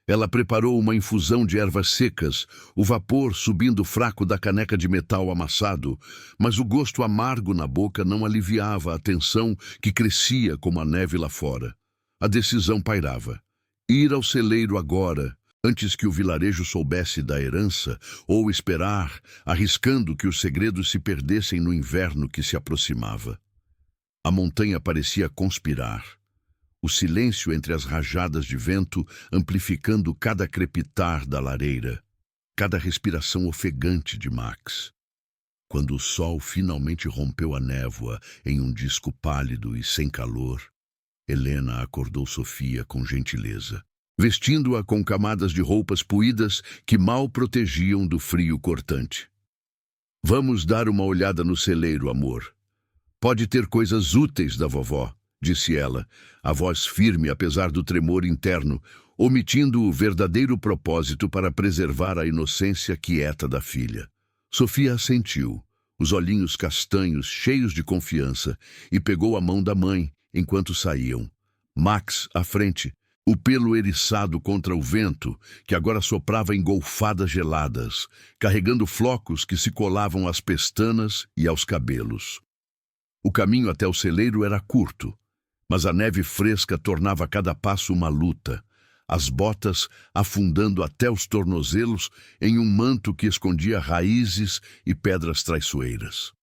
Ela preparou uma infusão de ervas secas, o vapor subindo fraco da caneca de metal amassado, mas o gosto amargo na boca não aliviava a tensão que crescia como a neve lá fora. A decisão pairava. Ir ao celeiro agora, antes que o vilarejo soubesse da herança, ou esperar, arriscando que os segredos se perdessem no inverno que se aproximava. A montanha parecia conspirar. O silêncio entre as rajadas de vento amplificando cada crepitar da lareira, cada respiração ofegante de Max. Quando o sol finalmente rompeu a névoa em um disco pálido e sem calor, Helena acordou Sofia com gentileza, vestindo-a com camadas de roupas puídas que mal protegiam do frio cortante. Vamos dar uma olhada no celeiro, amor. Pode ter coisas úteis da vovó, disse ela, a voz firme apesar do tremor interno, omitindo o verdadeiro propósito para preservar a inocência quieta da filha. Sofia assentiu, os olhinhos castanhos cheios de confiança, e pegou a mão da mãe enquanto saíam. Max à frente, o pelo eriçado contra o vento, que agora soprava em golfadas geladas, carregando flocos que se colavam às pestanas e aos cabelos. O caminho até o celeiro era curto, mas a neve fresca tornava cada passo uma luta, as botas afundando até os tornozelos em um manto que escondia raízes e pedras traiçoeiras.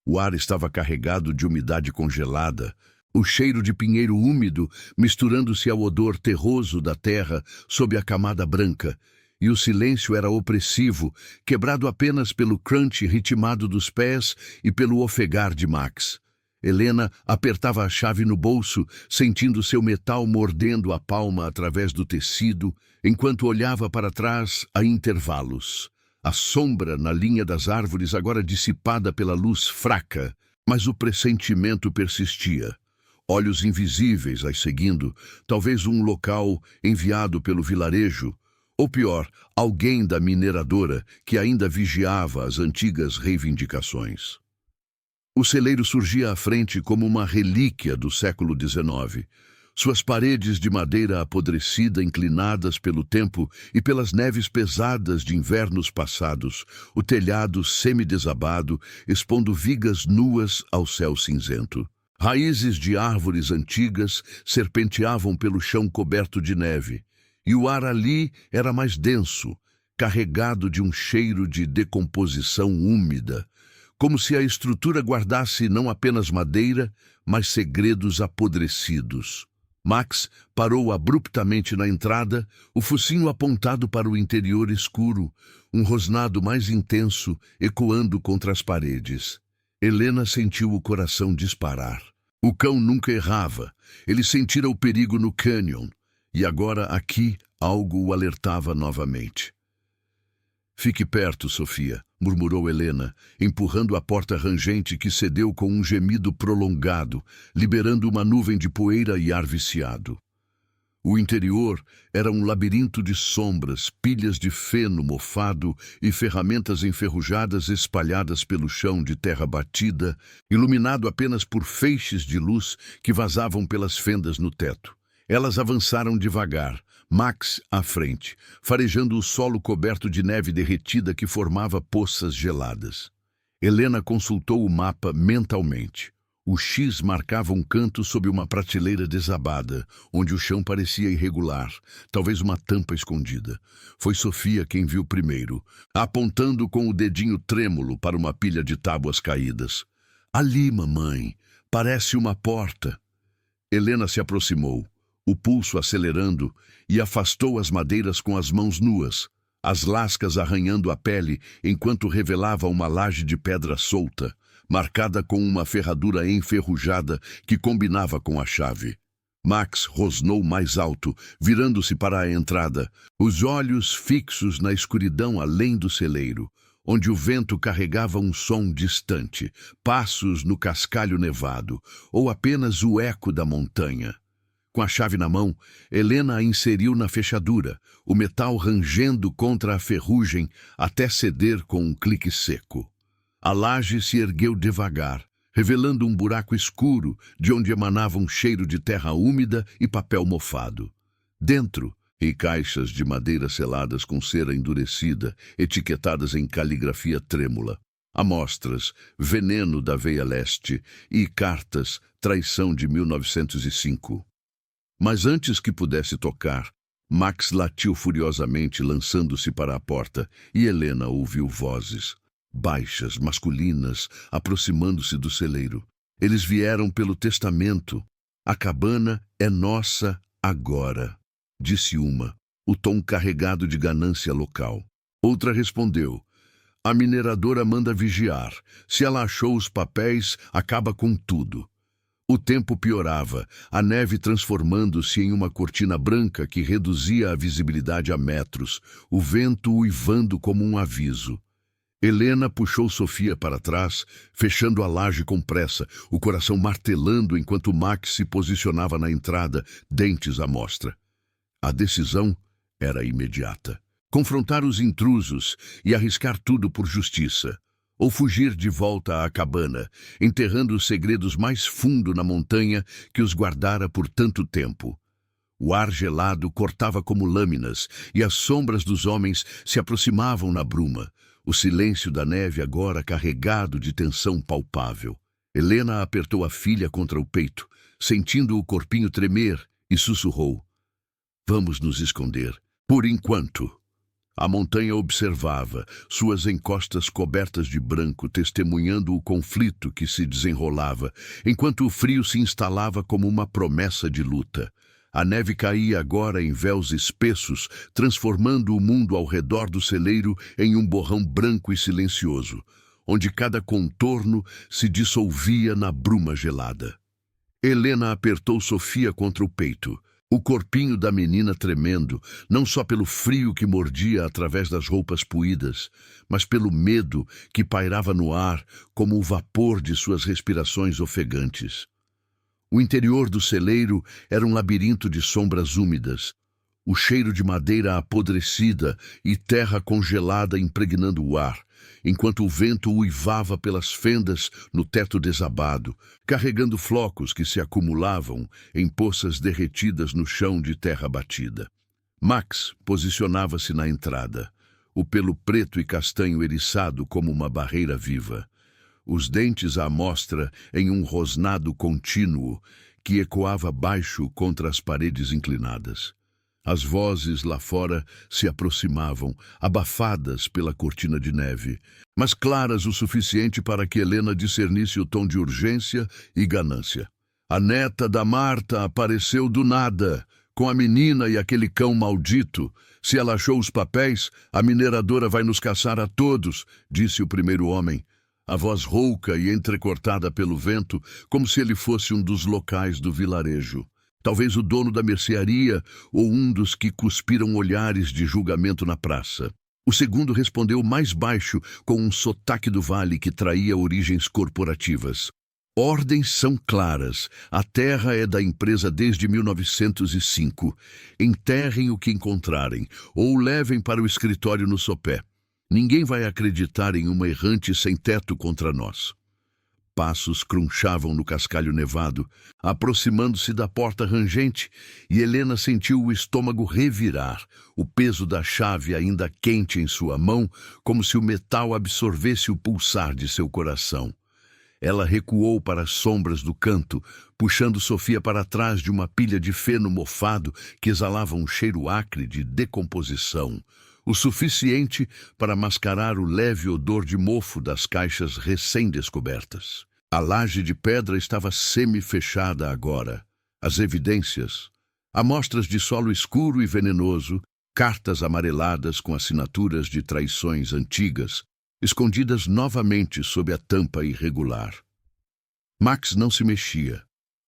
O ar estava carregado de umidade congelada, o cheiro de pinheiro úmido misturando-se ao odor terroso da terra sob a camada branca, e o silêncio era opressivo, quebrado apenas pelo crunch ritmado dos pés e pelo ofegar de Max. Helena apertava a chave no bolso, sentindo seu metal mordendo a palma através do tecido, enquanto olhava para trás a intervalos. A sombra na linha das árvores agora dissipada pela luz fraca, mas o pressentimento persistia. Olhos invisíveis as seguindo, talvez um local enviado pelo vilarejo, ou pior, alguém da mineradora que ainda vigiava as antigas reivindicações. O celeiro surgia à frente como uma relíquia do século XIX. Suas paredes de madeira apodrecida inclinadas pelo tempo e pelas neves pesadas de invernos passados, o telhado semidesabado, expondo vigas nuas ao céu cinzento. Raízes de árvores antigas serpenteavam pelo chão coberto de neve, e o ar ali era mais denso, carregado de um cheiro de decomposição úmida, como se a estrutura guardasse não apenas madeira, mas segredos apodrecidos. Max parou abruptamente na entrada, o focinho apontado para o interior escuro, um rosnado mais intenso ecoando contra as paredes. Helena sentiu o coração disparar. O cão nunca errava. Ele sentira o perigo no cânion, e agora aqui algo o alertava novamente. Fique perto, Sofia, murmurou Helena, empurrando a porta rangente que cedeu com um gemido prolongado, liberando uma nuvem de poeira e ar viciado. O interior era um labirinto de sombras, pilhas de feno mofado e ferramentas enferrujadas espalhadas pelo chão de terra batida, iluminado apenas por feixes de luz que vazavam pelas fendas no teto. Elas avançaram devagar, Max à frente, farejando o solo coberto de neve derretida que formava poças geladas. Helena consultou o mapa mentalmente. O X marcava um canto sob uma prateleira desabada, onde o chão parecia irregular, talvez uma tampa escondida. Foi Sofia quem viu primeiro, apontando com o dedinho trêmulo para uma pilha de tábuas caídas. Ali, mamãe, parece uma porta. Helena se aproximou, o pulso acelerando, e afastou as madeiras com as mãos nuas, as lascas arranhando a pele enquanto revelava uma laje de pedra solta, marcada com uma ferradura enferrujada que combinava com a chave. Max rosnou mais alto, virando-se para a entrada, os olhos fixos na escuridão além do celeiro, onde o vento carregava um som distante, passos no cascalho nevado, ou apenas o eco da montanha. Com a chave na mão, Helena a inseriu na fechadura, o metal rangendo contra a ferrugem até ceder com um clique seco. A laje se ergueu devagar, revelando um buraco escuro de onde emanava um cheiro de terra úmida e papel mofado. Dentro, em caixas de madeira seladas com cera endurecida, etiquetadas em caligrafia trêmula, amostras, veneno da veia leste e cartas, traição de 1905. Mas antes que pudesse tocar, Max latiu furiosamente, lançando-se para a porta, e Helena ouviu vozes, baixas, masculinas, aproximando-se do celeiro. Eles vieram pelo testamento. A cabana é nossa agora, disse uma, o tom carregado de ganância local. Outra respondeu, a mineradora manda vigiar. Se ela achou os papéis, acaba com tudo. O tempo piorava, a neve transformando-se em uma cortina branca que reduzia a visibilidade a metros, o vento uivando como um aviso. Helena puxou Sofia para trás, fechando a laje com pressa, o coração martelando enquanto Max se posicionava na entrada, dentes à mostra. A decisão era imediata. Confrontar os intrusos e arriscar tudo por justiça. Ou fugir de volta à cabana, enterrando os segredos mais fundo na montanha que os guardara por tanto tempo. O ar gelado cortava como lâminas, e as sombras dos homens se aproximavam na bruma, o silêncio da neve agora carregado de tensão palpável. Helena apertou a filha contra o peito, sentindo o corpinho tremer, e sussurrou, vamos nos esconder, por enquanto. A montanha observava, suas encostas cobertas de branco testemunhando o conflito que se desenrolava, enquanto o frio se instalava como uma promessa de luta. A neve caía agora em véus espessos, transformando o mundo ao redor do celeiro em um borrão branco e silencioso, onde cada contorno se dissolvia na bruma gelada. Helena apertou Sofia contra o peito, o corpinho da menina tremendo, não só pelo frio que mordia através das roupas puídas, mas pelo medo que pairava no ar como o vapor de suas respirações ofegantes. O interior do celeiro era um labirinto de sombras úmidas, o cheiro de madeira apodrecida e terra congelada impregnando o ar, enquanto o vento uivava pelas fendas no teto desabado, carregando flocos que se acumulavam em poças derretidas no chão de terra batida. Max posicionava-se na entrada, o pelo preto e castanho eriçado como uma barreira viva, os dentes à mostra em um rosnado contínuo que ecoava baixo contra as paredes inclinadas. As vozes lá fora se aproximavam, abafadas pela cortina de neve, mas claras o suficiente para que Helena discernisse o tom de urgência e ganância. A neta da Marta apareceu do nada, com a menina e aquele cão maldito. Se ela achou os papéis, a mineradora vai nos caçar a todos, disse o primeiro homem, a voz rouca e entrecortada pelo vento, como se ele fosse um dos locais do vilarejo. Talvez o dono da mercearia ou um dos que cuspiram olhares de julgamento na praça. O segundo respondeu mais baixo, com um sotaque do vale que traía origens corporativas. Ordens são claras. A terra é da empresa desde 1905. Enterrem o que encontrarem, ou levem para o escritório no sopé. Ninguém vai acreditar em uma errante sem teto contra nós. passos crunchavam no cascalho nevado, aproximando-se da porta rangente, e Helena sentiu o estômago revirar, o peso da chave ainda quente em sua mão, como se o metal absorvesse o pulsar de seu coração. Ela recuou para as sombras do canto, puxando Sofia para trás de uma pilha de feno mofado que exalava um cheiro acre de decomposição, o suficiente para mascarar o leve odor de mofo das caixas recém-descobertas. A laje de pedra estava semi-fechada agora. As evidências, amostras de solo escuro e venenoso, cartas amareladas com assinaturas de traições antigas, escondidas novamente sob a tampa irregular. Max não se mexia,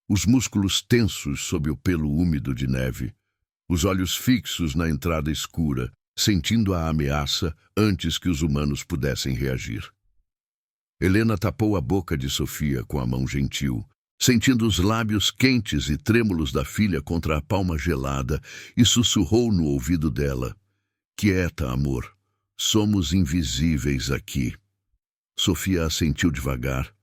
os músculos tensos sob o pelo úmido de neve, os olhos fixos na entrada escura, sentindo a ameaça antes que os humanos pudessem reagir. Helena tapou a boca de Sofia com a mão gentil, sentindo os lábios quentes e trêmulos da filha contra a palma gelada, e sussurrou no ouvido dela: "Quieta, amor. Somos invisíveis aqui." Sofia assentiu devagar,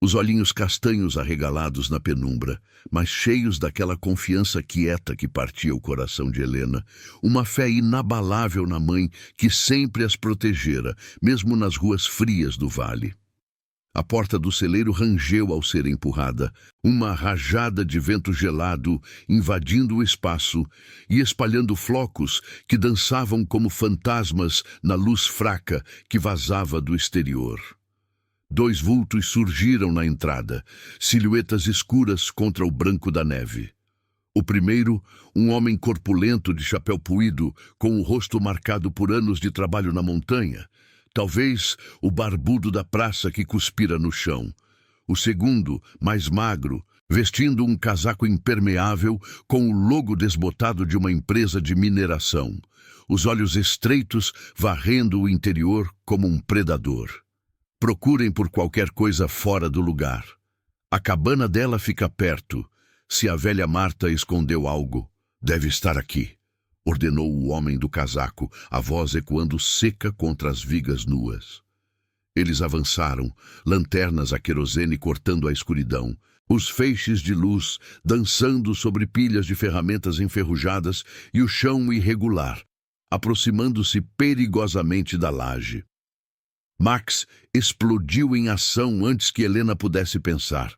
os olhinhos castanhos arregalados na penumbra, mas cheios daquela confiança quieta que partia o coração de Helena, uma fé inabalável na mãe que sempre as protegera, mesmo nas ruas frias do vale. A porta do celeiro rangeu ao ser empurrada, uma rajada de vento gelado invadindo o espaço e espalhando flocos que dançavam como fantasmas na luz fraca que vazava do exterior. 2 vultos surgiram na entrada, silhuetas escuras contra o branco da neve. O primeiro, um homem corpulento de chapéu puído, com o rosto marcado por anos de trabalho na montanha, talvez o barbudo da praça que cuspira no chão. O segundo, mais magro, vestindo um casaco impermeável com o logo desbotado de uma empresa de mineração, os olhos estreitos varrendo o interior como um predador. Procurem por qualquer coisa fora do lugar. A cabana dela fica perto. Se a velha Marta escondeu algo, deve estar aqui, ordenou o homem do casaco, a voz ecoando seca contra as vigas nuas. Eles avançaram, lanternas a querosene cortando a escuridão, os feixes de luz dançando sobre pilhas de ferramentas enferrujadas e o chão irregular, aproximando-se perigosamente da laje. Max explodiu em ação antes que Helena pudesse pensar.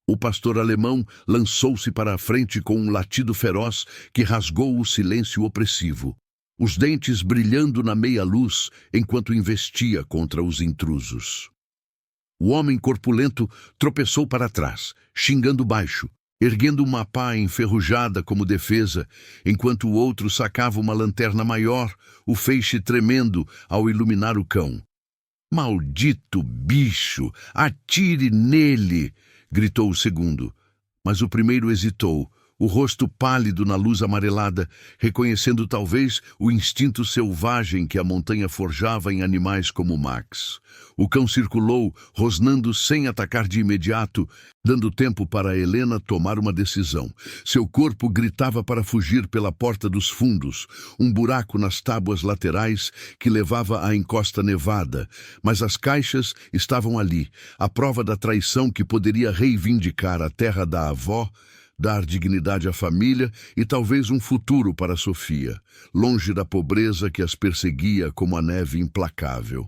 O pastor alemão lançou-se para a frente com um latido feroz que rasgou o silêncio opressivo, os dentes brilhando na meia-luz enquanto investia contra os intrusos. O homem corpulento tropeçou para trás, xingando baixo, erguendo uma pá enferrujada como defesa, enquanto o outro sacava uma lanterna maior, o feixe tremendo ao iluminar o cão. "Maldito bicho! Atire nele!" gritou o segundo. Mas o primeiro hesitou, o rosto pálido na luz amarelada, reconhecendo talvez o instinto selvagem que a montanha forjava em animais como Max. O cão circulou, rosnando sem atacar de imediato, dando tempo para Helena tomar uma decisão. Seu corpo gritava para fugir pela porta dos fundos, um buraco nas tábuas laterais que levava à encosta nevada, mas as caixas estavam ali, a prova da traição que poderia reivindicar a terra da avó, dar dignidade à família e talvez um futuro para Sofia, longe da pobreza que as perseguia como a neve implacável.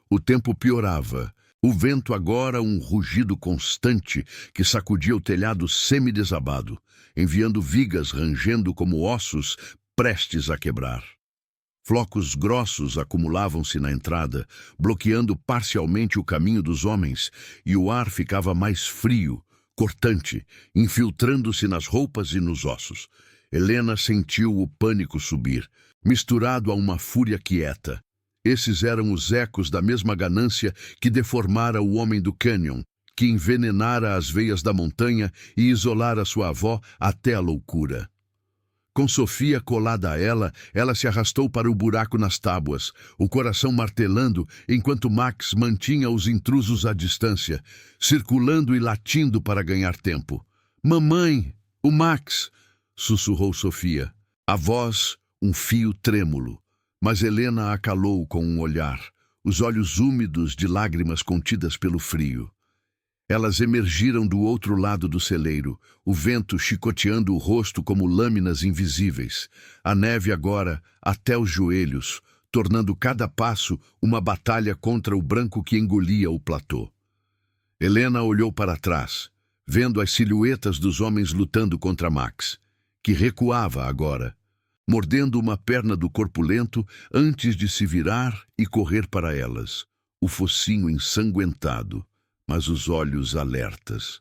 O tempo piorava. O vento agora um rugido constante que sacudia o telhado semi-desabado, enviando vigas rangendo como ossos prestes a quebrar. Flocos grossos acumulavam-se na entrada, bloqueando parcialmente o caminho dos homens, e o ar ficava mais frio, cortante, infiltrando-se nas roupas e nos ossos. Helena sentiu o pânico subir, misturado a uma fúria quieta. Esses eram os ecos da mesma ganância que deformara o homem do cânion, que envenenara as veias da montanha e isolara sua avó até a loucura. Com Sofia colada a ela se arrastou para o buraco nas tábuas, o coração martelando, enquanto Max mantinha os intrusos à distância, circulando e latindo para ganhar tempo. "Mamãe, o Max!" sussurrou Sofia. A voz, um fio trêmulo, mas Helena a calou com um olhar, os olhos úmidos de lágrimas contidas pelo frio. Elas emergiram do outro lado do celeiro, o vento chicoteando o rosto como lâminas invisíveis. A neve agora até os joelhos, tornando cada passo uma batalha contra o branco que engolia o platô. Helena olhou para trás, vendo as silhuetas dos homens lutando contra Max, que recuava agora, mordendo uma perna do corpulento antes de se virar e correr para elas, o focinho ensanguentado, mas os olhos alertas.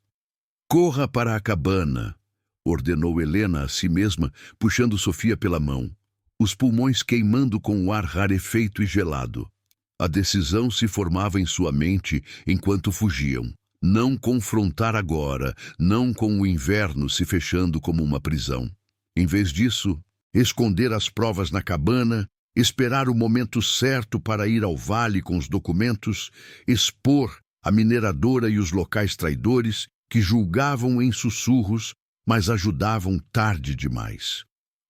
"Corra para a cabana", ordenou Helena a si mesma, puxando Sofia pela mão, os pulmões queimando com o ar rarefeito e gelado. A decisão se formava em sua mente enquanto fugiam. Não confrontar agora, não com o inverno se fechando como uma prisão. Em vez disso, esconder as provas na cabana, esperar o momento certo para ir ao vale com os documentos, expor a mineradora e os locais traidores que julgavam em sussurros, mas ajudavam tarde demais.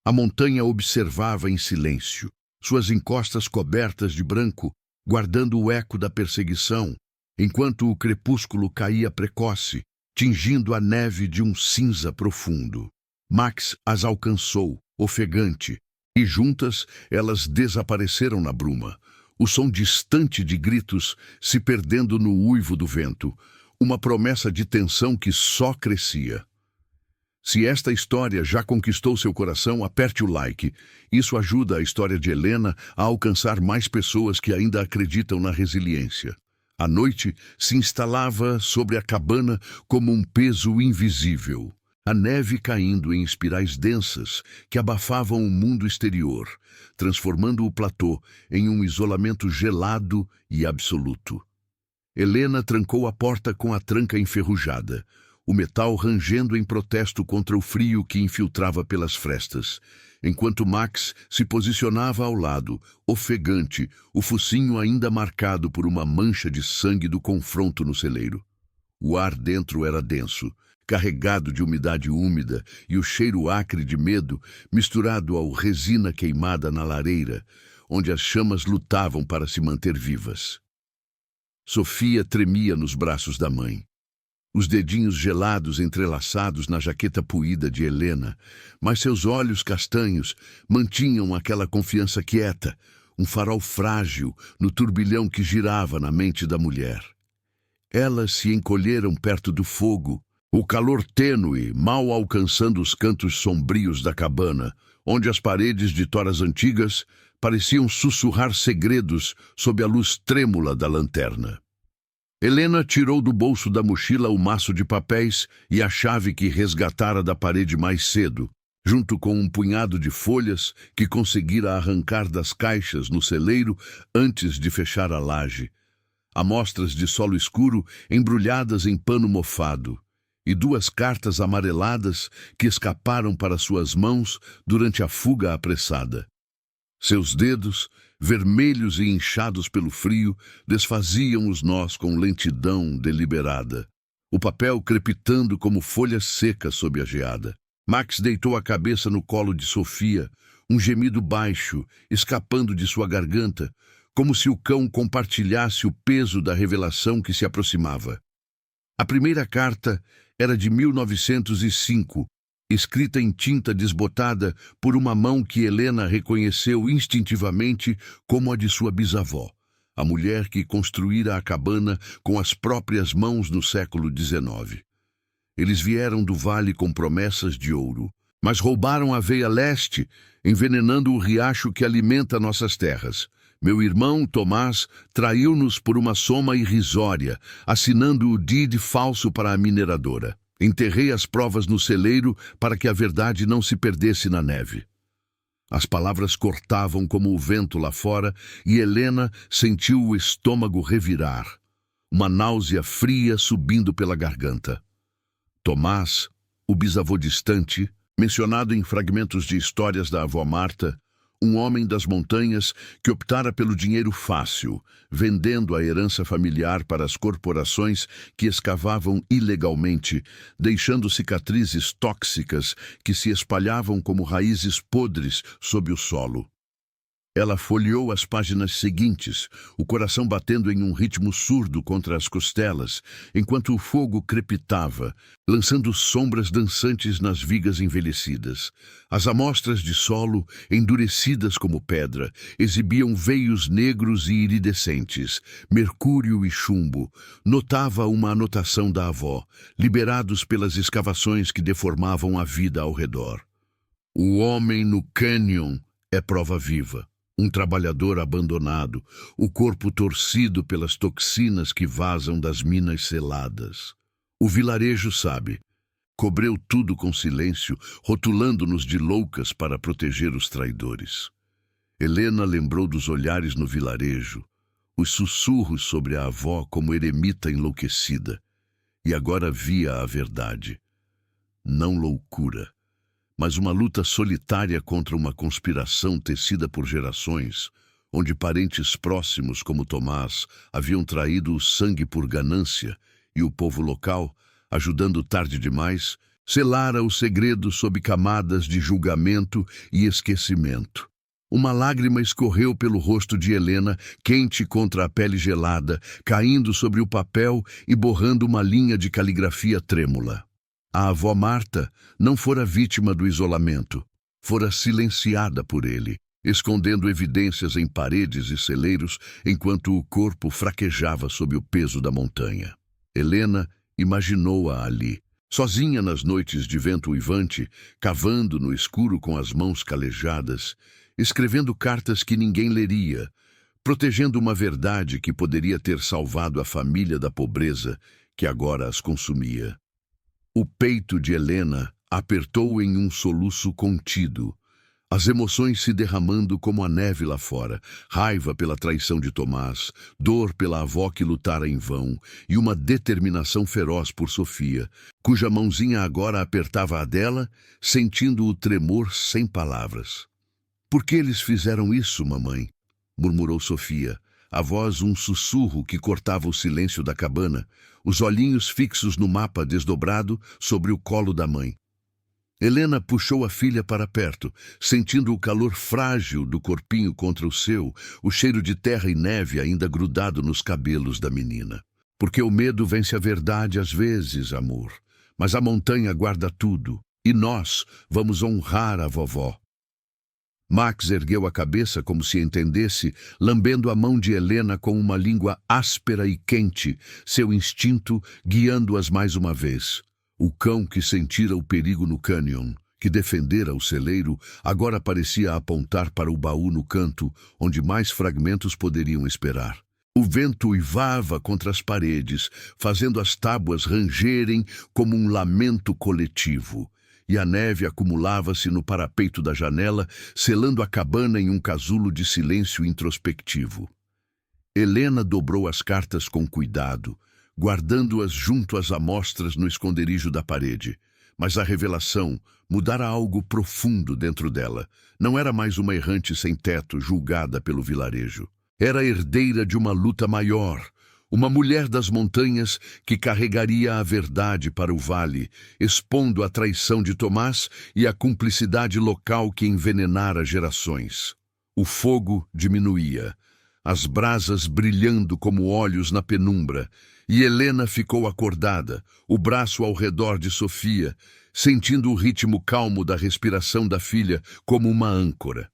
A montanha observava em silêncio, suas encostas cobertas de branco, guardando o eco da perseguição, enquanto o crepúsculo caía precoce, tingindo a neve de um cinza profundo. Max as alcançou, ofegante, e juntas elas desapareceram na bruma, o som distante de gritos se perdendo no uivo do vento, uma promessa de tensão que só crescia. Se esta história já conquistou seu coração, aperte o like. Isso ajuda a história de Helena a alcançar mais pessoas que ainda acreditam na resiliência. A noite se instalava sobre a cabana como um peso invisível. A neve caindo em espirais densas que abafavam o mundo exterior, transformando o platô em um isolamento gelado e absoluto. Helena trancou a porta com a tranca enferrujada, o metal rangendo em protesto contra o frio que infiltrava pelas frestas, enquanto Max se posicionava ao lado, ofegante, o focinho ainda marcado por uma mancha de sangue do confronto no celeiro. O ar dentro era denso, carregado de umidade úmida e o cheiro acre de medo misturado ao resina queimada na lareira, onde as chamas lutavam para se manter vivas. Sofia tremia nos braços da mãe, os dedinhos gelados entrelaçados na jaqueta puída de Helena, mas seus olhos castanhos mantinham aquela confiança quieta, um farol frágil no turbilhão que girava na mente da mulher. Elas se encolheram perto do fogo, o calor tênue mal alcançando os cantos sombrios da cabana, onde as paredes de toras antigas pareciam sussurrar segredos sob a luz trêmula da lanterna. Helena tirou do bolso da mochila o maço de papéis e a chave que resgatara da parede mais cedo, junto com um punhado de folhas que conseguira arrancar das caixas no celeiro antes de fechar a laje. Amostras de solo escuro embrulhadas em pano mofado, e 2 cartas amareladas que escaparam para suas mãos durante a fuga apressada. Seus dedos, vermelhos e inchados pelo frio, desfaziam os nós com lentidão deliberada, o papel crepitando como folhas secas sob a geada. Max deitou a cabeça no colo de Sofia, um gemido baixo, escapando de sua garganta, como se o cão compartilhasse o peso da revelação que se aproximava. A primeira carta era de 1905, escrita em tinta desbotada por uma mão que Helena reconheceu instintivamente como a de sua bisavó, a mulher que construíra a cabana com as próprias mãos no século XIX. Eles vieram do vale com promessas de ouro, mas roubaram a veia leste, envenenando o riacho que alimenta nossas terras. Meu irmão, Tomás, traiu-nos por uma soma irrisória, assinando o deed falso para a mineradora. Enterrei as provas no celeiro para que a verdade não se perdesse na neve. As palavras cortavam como o vento lá fora e Helena sentiu o estômago revirar, uma náusea fria subindo pela garganta. Tomás, o bisavô distante, mencionado em fragmentos de histórias da avó Marta, um homem das montanhas que optara pelo dinheiro fácil, vendendo a herança familiar para as corporações que escavavam ilegalmente, deixando cicatrizes tóxicas que se espalhavam como raízes podres sob o solo. Ela folheou as páginas seguintes, o coração batendo em um ritmo surdo contra as costelas, enquanto o fogo crepitava, lançando sombras dançantes nas vigas envelhecidas. As amostras de solo, endurecidas como pedra, exibiam veios negros e iridescentes, mercúrio e chumbo. Notava uma anotação da avó, liberados pelas escavações que deformavam a vida ao redor. O homem no cânion é prova viva. Um trabalhador abandonado, o corpo torcido pelas toxinas que vazam das minas seladas. O vilarejo sabe. Cobreu tudo com silêncio, rotulando-nos de loucas para proteger os traidores. Helena lembrou dos olhares no vilarejo, os sussurros sobre a avó como eremita enlouquecida, e agora via a verdade. Não loucura, mas uma luta solitária contra uma conspiração tecida por gerações, onde parentes próximos como Tomás haviam traído o sangue por ganância e o povo local, ajudando tarde demais, selara o segredo sob camadas de julgamento e esquecimento. Uma lágrima escorreu pelo rosto de Helena, quente contra a pele gelada, caindo sobre o papel e borrando uma linha de caligrafia trêmula. A avó Marta não fora vítima do isolamento, fora silenciada por ele, escondendo evidências em paredes e celeiros enquanto o corpo fraquejava sob o peso da montanha. Helena imaginou-a ali, sozinha nas noites de vento uivante, cavando no escuro com as mãos calejadas, escrevendo cartas que ninguém leria, protegendo uma verdade que poderia ter salvado a família da pobreza que agora as consumia. O peito de Helena apertou em um soluço contido, as emoções se derramando como a neve lá fora, raiva pela traição de Tomás, dor pela avó que lutara em vão e uma determinação feroz por Sofia, cuja mãozinha agora apertava a dela, sentindo o tremor sem palavras. "Por que eles fizeram isso, mamãe?" murmurou Sofia, a voz um sussurro que cortava o silêncio da cabana, os olhinhos fixos no mapa desdobrado sobre o colo da mãe. Helena puxou a filha para perto, sentindo o calor frágil do corpinho contra o seu, o cheiro de terra e neve ainda grudado nos cabelos da menina. "Porque o medo vence a verdade às vezes, amor, mas a montanha guarda tudo, e nós vamos honrar a vovó." Max ergueu a cabeça como se entendesse, lambendo a mão de Helena com uma língua áspera e quente, seu instinto guiando-as mais uma vez. O cão que sentira o perigo no cânion, que defendera o celeiro, agora parecia apontar para o baú no canto, onde mais fragmentos poderiam esperar. O vento uivava contra as paredes, fazendo as tábuas rangerem como um lamento coletivo. E a neve acumulava-se no parapeito da janela, selando a cabana em um casulo de silêncio introspectivo. Helena dobrou as cartas com cuidado, guardando-as junto às amostras no esconderijo da parede. Mas a revelação mudara algo profundo dentro dela. Não era mais uma errante sem teto julgada pelo vilarejo. Era herdeira de uma luta maior, uma mulher das montanhas que carregaria a verdade para o vale, expondo a traição de Tomás e a cumplicidade local que envenenara gerações. O fogo diminuía, as brasas brilhando como olhos na penumbra, e Helena ficou acordada, o braço ao redor de Sofia, sentindo o ritmo calmo da respiração da filha como uma âncora.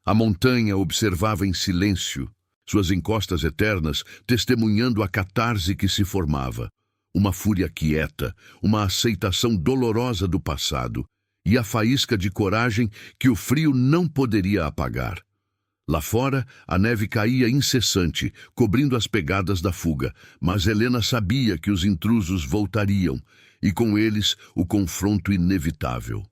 A montanha observava em silêncio, suas encostas eternas testemunhando a catarse que se formava, uma fúria quieta, uma aceitação dolorosa do passado e a faísca de coragem que o frio não poderia apagar. Lá fora, a neve caía incessante, cobrindo as pegadas da fuga, mas Helena sabia que os intrusos voltariam, e com eles o confronto inevitável.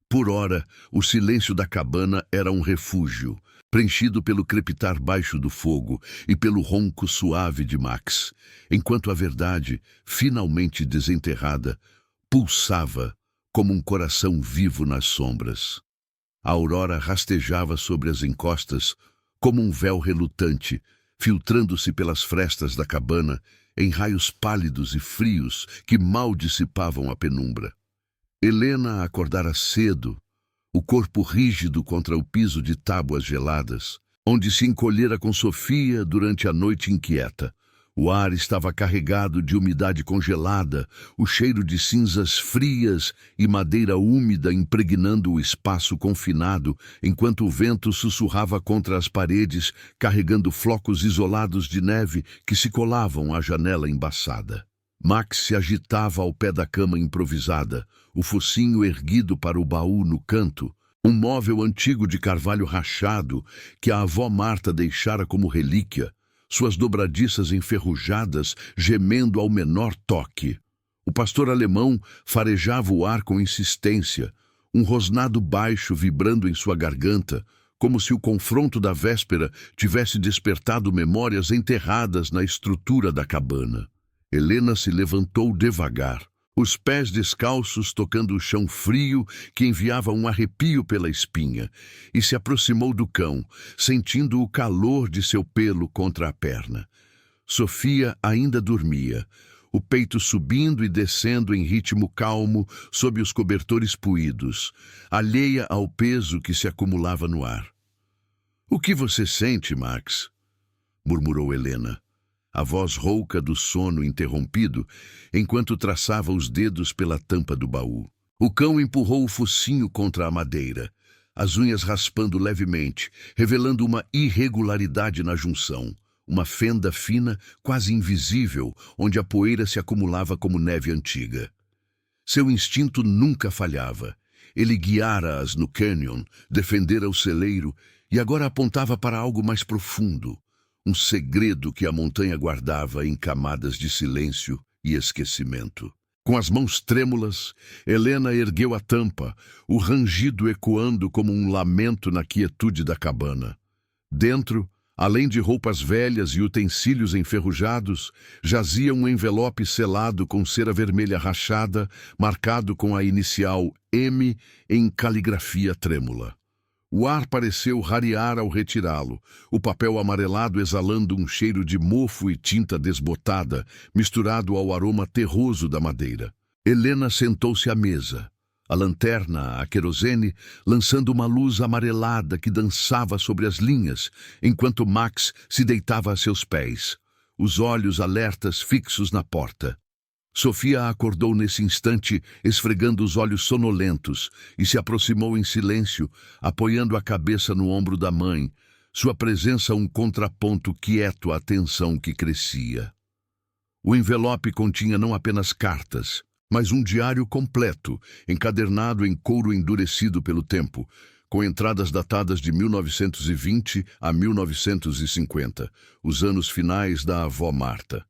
Por ora, o silêncio da cabana era um refúgio, preenchido pelo crepitar baixo do fogo e pelo ronco suave de Max, enquanto a verdade, finalmente desenterrada, pulsava como um coração vivo nas sombras. A aurora rastejava sobre as encostas como um véu relutante, filtrando-se pelas frestas da cabana em raios pálidos e frios que mal dissipavam a penumbra. Helena acordara cedo, o corpo rígido contra o piso de tábuas geladas, onde se encolhera com Sofia durante a noite inquieta. O ar estava carregado de umidade congelada, o cheiro de cinzas frias e madeira úmida impregnando o espaço confinado, enquanto o vento sussurrava contra as paredes, carregando flocos isolados de neve que se colavam à janela embaçada. Max se agitava ao pé da cama improvisada, o focinho erguido para o baú no canto, um móvel antigo de carvalho rachado que a avó Marta deixara como relíquia, suas dobradiças enferrujadas gemendo ao menor toque. O pastor alemão farejava o ar com insistência, um rosnado baixo vibrando em sua garganta, como se o confronto da véspera tivesse despertado memórias enterradas na estrutura da cabana. Helena se levantou devagar, os pés descalços tocando o chão frio que enviava um arrepio pela espinha, e se aproximou do cão, sentindo o calor de seu pelo contra a perna. Sofia ainda dormia, o peito subindo e descendo em ritmo calmo sob os cobertores puídos, alheia ao peso que se acumulava no ar. "O que você sente, Max?" murmurou Helena, a voz rouca do sono interrompido, enquanto traçava os dedos pela tampa do baú. O cão empurrou o focinho contra a madeira, as unhas raspando levemente, revelando uma irregularidade na junção, uma fenda fina, quase invisível, onde a poeira se acumulava como neve antiga. Seu instinto nunca falhava. Ele guiara-as no canyon, defendera o celeiro e agora apontava para algo mais profundo, um segredo que a montanha guardava em camadas de silêncio e esquecimento. Com as mãos trêmulas, Helena ergueu a tampa, o rangido ecoando como um lamento na quietude da cabana. Dentro, além de roupas velhas e utensílios enferrujados, jazia um envelope selado com cera vermelha rachada, marcado com a inicial M em caligrafia trêmula. O ar pareceu rarear ao retirá-lo, o papel amarelado exalando um cheiro de mofo e tinta desbotada, misturado ao aroma terroso da madeira. Helena sentou-se à mesa, a lanterna a querosene lançando uma luz amarelada que dançava sobre as linhas, enquanto Max se deitava a seus pés, os olhos alertas fixos na porta. Sofia acordou nesse instante, esfregando os olhos sonolentos, e se aproximou em silêncio, apoiando a cabeça no ombro da mãe, sua presença um contraponto quieto à tensão que crescia. O envelope continha não apenas cartas, mas um diário completo, encadernado em couro endurecido pelo tempo, com entradas datadas de 1920 a 1950, os anos finais da avó Marta.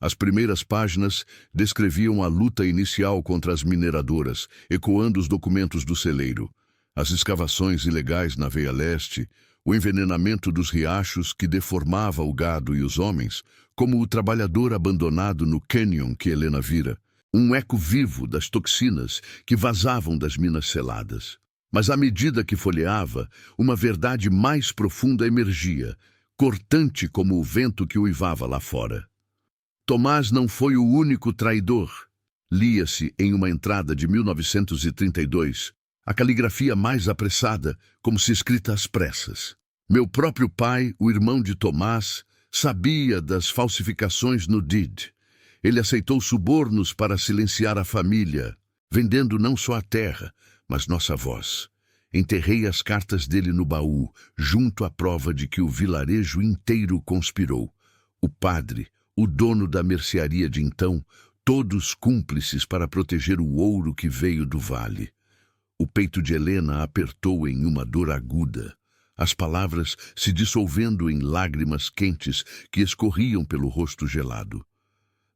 As primeiras páginas descreviam a luta inicial contra as mineradoras, ecoando os documentos do celeiro, as escavações ilegais na Veia Leste, o envenenamento dos riachos que deformava o gado e os homens, como o trabalhador abandonado no canyon que Helena vira, um eco vivo das toxinas que vazavam das minas seladas. Mas à medida que folheava, uma verdade mais profunda emergia, cortante como o vento que uivava lá fora. Tomás não foi o único traidor. Lia-se em uma entrada de 1932, a caligrafia mais apressada, como se escrita às pressas. Meu próprio pai, o irmão de Tomás, sabia das falsificações no deed. Ele aceitou subornos para silenciar a família, vendendo não só a terra, mas nossa voz. Enterrei as cartas dele no baú, junto à prova de que o vilarejo inteiro conspirou. O padre, o dono da mercearia de então, todos cúmplices para proteger o ouro que veio do vale. O peito de Helena apertou em uma dor aguda, as palavras se dissolvendo em lágrimas quentes que escorriam pelo rosto gelado.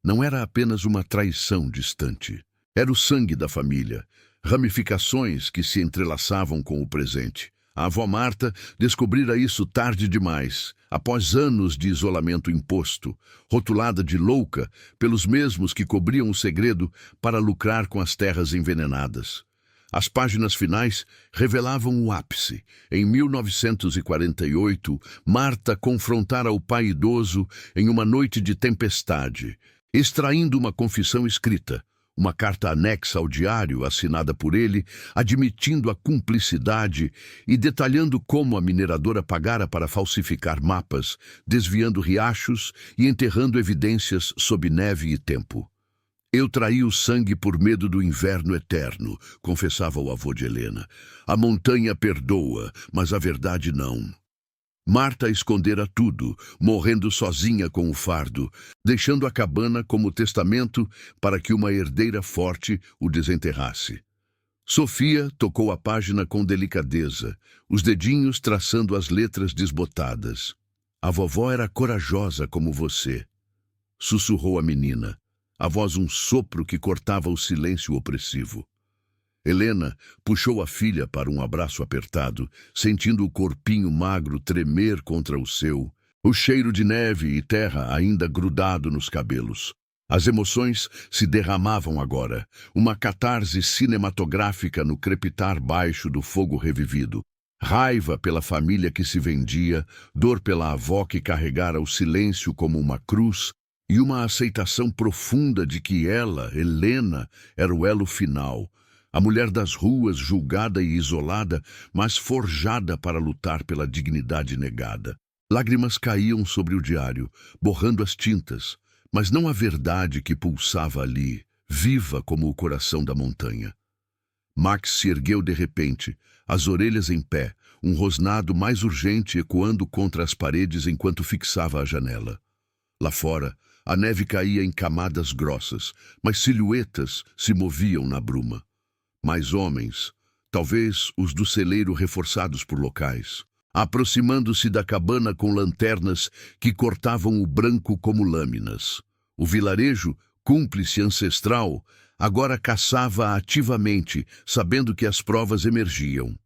Não era apenas uma traição distante. Era o sangue da família, ramificações que se entrelaçavam com o presente. A avó Marta descobrira isso tarde demais, após anos de isolamento imposto, rotulada de louca pelos mesmos que cobriam o segredo para lucrar com as terras envenenadas. As páginas finais revelavam o ápice. Em 1948, Marta confrontara o pai idoso em uma noite de tempestade, extraindo uma confissão escrita, uma carta anexa ao diário, assinada por ele, admitindo a cumplicidade e detalhando como a mineradora pagara para falsificar mapas, desviando riachos e enterrando evidências sob neve e tempo. Eu traí o sangue por medo do inverno eterno, confessava o avô de Helena. A montanha perdoa, mas a verdade não. Marta escondera tudo, morrendo sozinha com o fardo, deixando a cabana como testamento para que uma herdeira forte o desenterrasse. Sofia tocou a página com delicadeza, os dedinhos traçando as letras desbotadas. A vovó era corajosa como você, sussurrou a menina, a voz um sopro que cortava o silêncio opressivo. Helena puxou a filha para um abraço apertado, sentindo o corpinho magro tremer contra o seu, o cheiro de neve e terra ainda grudado nos cabelos. As emoções se derramavam agora, uma catarse cinematográfica no crepitar baixo do fogo revivido. Raiva pela família que se vendia, dor pela avó que carregara o silêncio como uma cruz, e uma aceitação profunda de que ela, Helena, era o elo final, a mulher das ruas, julgada e isolada, mas forjada para lutar pela dignidade negada. Lágrimas caíam sobre o diário, borrando as tintas, mas não a verdade que pulsava ali, viva como o coração da montanha. Max se ergueu de repente, as orelhas em pé, um rosnado mais urgente ecoando contra as paredes enquanto fixava a janela. Lá fora, a neve caía em camadas grossas, mas silhuetas se moviam na bruma. Mais homens, talvez os do celeiro reforçados por locais, aproximando-se da cabana com lanternas que cortavam o branco como lâminas. O vilarejo, cúmplice ancestral, agora caçava ativamente, sabendo que as provas emergiam.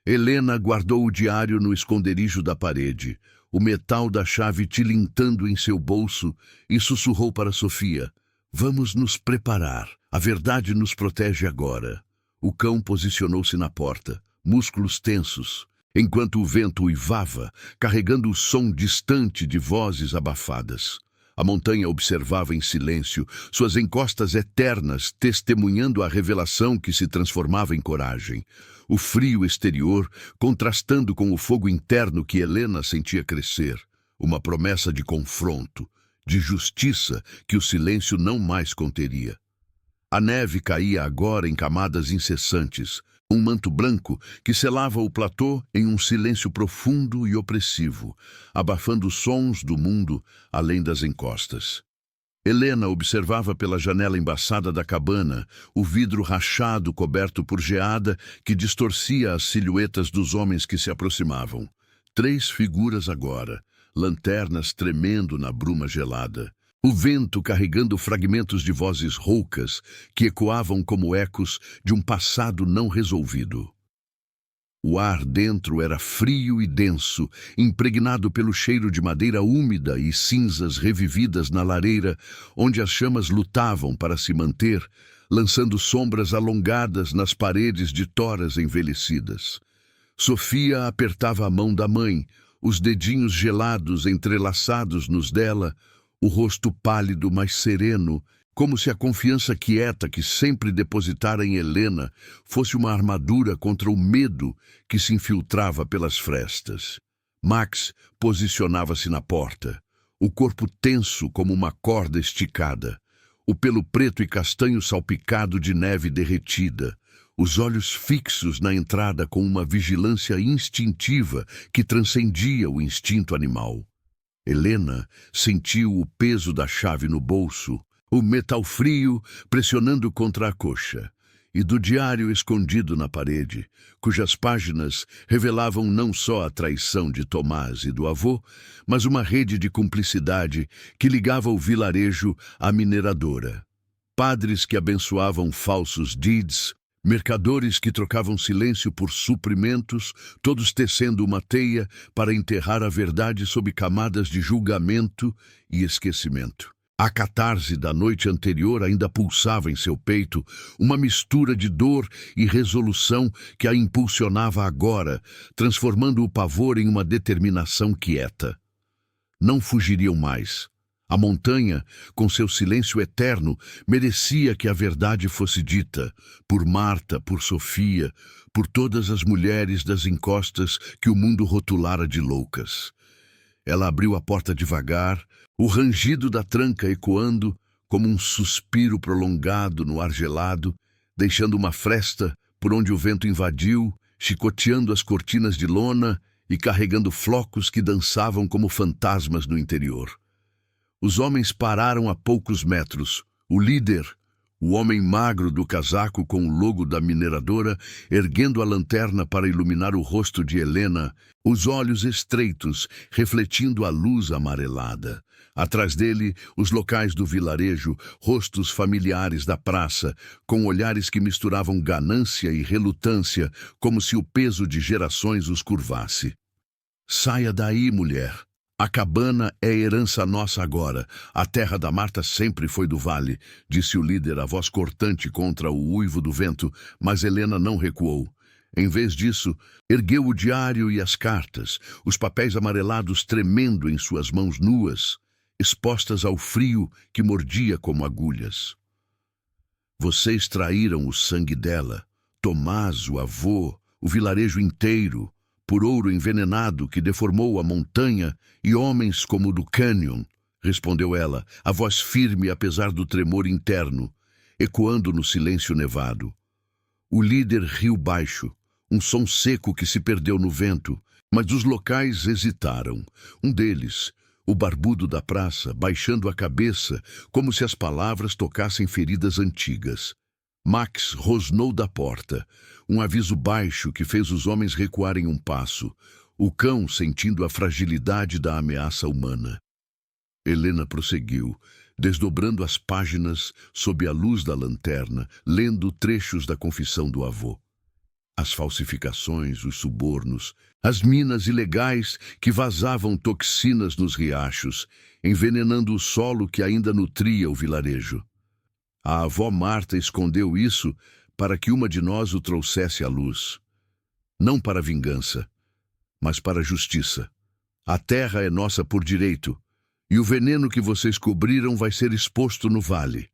Helena guardou o diário no esconderijo da parede, o metal da chave tilintando em seu bolso, e sussurrou para Sofia: "Vamos nos preparar. A verdade nos protege agora." O cão posicionou-se na porta, músculos tensos, enquanto o vento uivava, carregando o som distante de vozes abafadas. A montanha observava em silêncio, suas encostas eternas testemunhando a revelação que se transformava em coragem. O frio exterior contrastando com o fogo interno que Helena sentia crescer. Uma promessa de confronto, de justiça que o silêncio não mais conteria. A neve caía agora em camadas incessantes, um manto branco que selava o platô em um silêncio profundo e opressivo, abafando os sons do mundo além das encostas. Helena observava pela janela embaçada da cabana, o vidro rachado coberto por geada que distorcia as silhuetas dos homens que se aproximavam. 3 figuras agora, lanternas tremendo na bruma gelada. O vento carregando fragmentos de vozes roucas que ecoavam como ecos de um passado não resolvido. O ar dentro era frio e denso, impregnado pelo cheiro de madeira úmida e cinzas revividas na lareira, onde as chamas lutavam para se manter, lançando sombras alongadas nas paredes de toras envelhecidas. Sofia apertava a mão da mãe, os dedinhos gelados entrelaçados nos dela, o rosto pálido, mas sereno, como se a confiança quieta que sempre depositara em Helena fosse uma armadura contra o medo que se infiltrava pelas frestas. Max posicionava-se na porta, o corpo tenso como uma corda esticada, o pelo preto e castanho salpicado de neve derretida, os olhos fixos na entrada com uma vigilância instintiva que transcendia o instinto animal. Helena sentiu o peso da chave no bolso, o metal frio pressionando contra a coxa, e do diário escondido na parede, cujas páginas revelavam não só a traição de Tomás e do avô, mas uma rede de cumplicidade que ligava o vilarejo à mineradora. Padres que abençoavam falsos deeds, mercadores que trocavam silêncio por suprimentos, todos tecendo uma teia para enterrar a verdade sob camadas de julgamento e esquecimento. A catarse da noite anterior ainda pulsava em seu peito, uma mistura de dor e resolução que a impulsionava agora, transformando o pavor em uma determinação quieta. Não fugiriam mais. A montanha, com seu silêncio eterno, merecia que a verdade fosse dita, por Marta, por Sofia, por todas as mulheres das encostas que o mundo rotulara de loucas. Ela abriu a porta devagar, o rangido da tranca ecoando como um suspiro prolongado no ar gelado, deixando uma fresta por onde o vento invadiu, chicoteando as cortinas de lona e carregando flocos que dançavam como fantasmas no interior. Os homens pararam a poucos metros. O líder, o homem magro do casaco com o logo da mineradora, erguendo a lanterna para iluminar o rosto de Helena, os olhos estreitos, refletindo a luz amarelada. Atrás dele, os locais do vilarejo, rostos familiares da praça, com olhares que misturavam ganância e relutância, como se o peso de gerações os curvasse. Saia daí, mulher. A cabana é herança nossa agora. A terra da Marta sempre foi do vale, disse o líder, a voz cortante contra o uivo do vento, mas Helena não recuou. Em vez disso, ergueu o diário e as cartas, os papéis amarelados tremendo em suas mãos nuas, expostas ao frio que mordia como agulhas. Vocês traíram o sangue dela, Tomás, o avô, o vilarejo inteiro, por ouro envenenado que deformou a montanha e homens como o do Canyon, respondeu ela, a voz firme apesar do tremor interno, ecoando no silêncio nevado. O líder riu baixo, um som seco que se perdeu no vento, mas os locais hesitaram. Um deles, o barbudo da praça, baixando a cabeça, como se as palavras tocassem feridas antigas. Max rosnou da porta, um aviso baixo que fez os homens recuarem um passo, o cão sentindo a fragilidade da ameaça humana. Helena prosseguiu, desdobrando as páginas sob a luz da lanterna, lendo trechos da confissão do avô. As falsificações, os subornos, as minas ilegais que vazavam toxinas nos riachos, envenenando o solo que ainda nutria o vilarejo. A avó Marta escondeu isso para que uma de nós o trouxesse à luz. Não para vingança, mas para justiça. A terra é nossa por direito, e o veneno que vocês cobriram vai ser exposto no vale.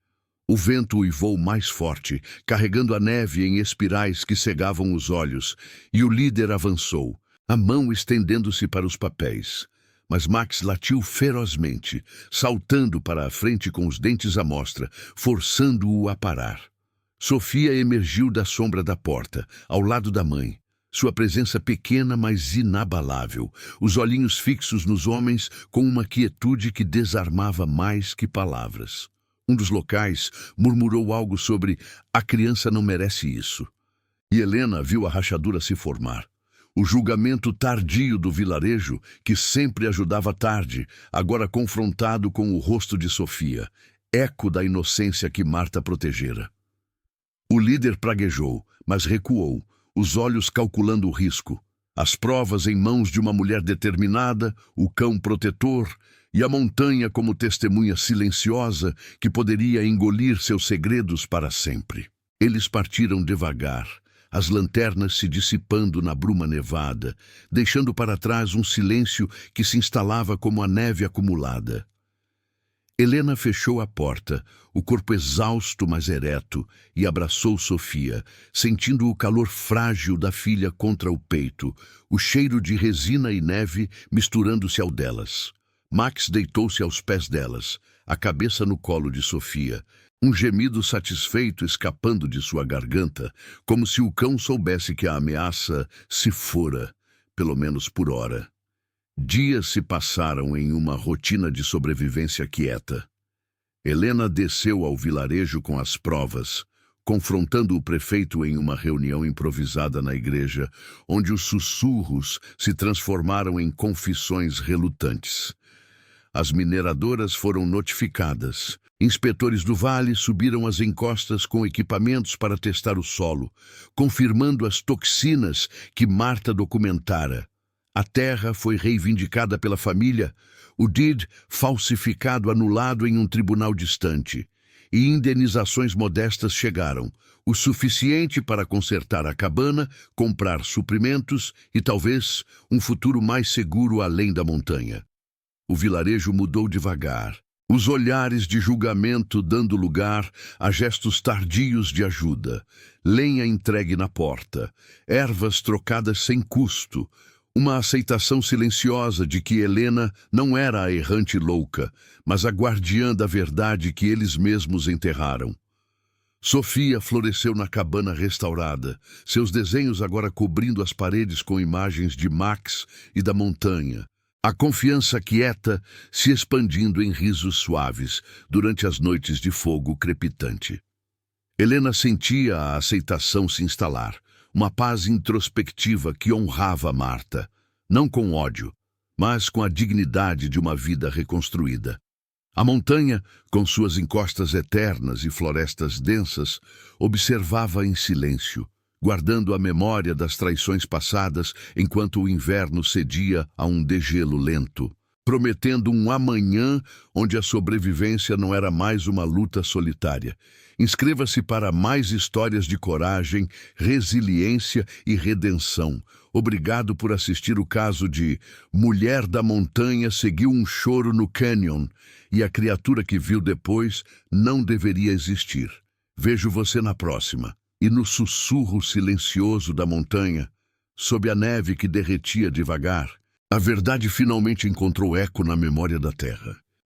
O vento uivou mais forte, carregando a neve em espirais que cegavam os olhos, e o líder avançou, a mão estendendo-se para os papéis. Mas Max latiu ferozmente, saltando para a frente com os dentes à mostra, forçando-o a parar. Sofia emergiu da sombra da porta, ao lado da mãe. Sua presença pequena, mas inabalável, os olhinhos fixos nos homens com uma quietude que desarmava mais que palavras. Um dos locais murmurou algo sobre "a criança não merece isso". E Helena viu a rachadura se formar. O julgamento tardio do vilarejo, que sempre ajudava tarde, agora confrontado com o rosto de Sofia, eco da inocência que Marta protegera. O líder praguejou, mas recuou, os olhos calculando o risco. As provas em mãos de uma mulher determinada, o cão protetor e a montanha como testemunha silenciosa que poderia engolir seus segredos para sempre. Eles partiram devagar, as lanternas se dissipando na bruma nevada, deixando para trás um silêncio que se instalava como a neve acumulada. Helena fechou a porta, o corpo exausto mas ereto, e abraçou Sofia, sentindo o calor frágil da filha contra o peito, o cheiro de resina e neve misturando-se ao delas. Max deitou-se aos pés delas, a cabeça no colo de Sofia, um gemido satisfeito escapando de sua garganta, como se o cão soubesse que a ameaça se fora, pelo menos por hora. Dias se passaram em uma rotina de sobrevivência quieta. Helena desceu ao vilarejo com as provas, confrontando o prefeito em uma reunião improvisada na igreja, onde os sussurros se transformaram em confissões relutantes. As mineradoras foram notificadas. Inspetores do vale subiram as encostas com equipamentos para testar o solo, confirmando as toxinas que Marta documentara. A terra foi reivindicada pela família, o deed falsificado anulado em um tribunal distante, e indenizações modestas chegaram, o suficiente para consertar a cabana, comprar suprimentos e talvez um futuro mais seguro além da montanha. O vilarejo mudou devagar. Os olhares de julgamento dando lugar a gestos tardios de ajuda, lenha entregue na porta, ervas trocadas sem custo, uma aceitação silenciosa de que Helena não era a errante louca, mas a guardiã da verdade que eles mesmos enterraram. Sofia floresceu na cabana restaurada, seus desenhos agora cobrindo as paredes com imagens de Max e da montanha. A confiança quieta se expandindo em risos suaves durante as noites de fogo crepitante. Helena sentia a aceitação se instalar, uma paz introspectiva que honrava Marta, não com ódio, mas com a dignidade de uma vida reconstruída. A montanha, com suas encostas eternas e florestas densas, observava em silêncio, guardando a memória das traições passadas enquanto o inverno cedia a um degelo lento, prometendo um amanhã onde a sobrevivência não era mais uma luta solitária. Inscreva-se para mais histórias de coragem, resiliência e redenção. Obrigado por assistir o caso de Mulher da Montanha Seguiu um Choro no Canyon e a criatura que viu depois não deveria existir. Vejo você na próxima. E no sussurro silencioso da montanha, sob a neve que derretia devagar, a verdade finalmente encontrou eco na memória da terra.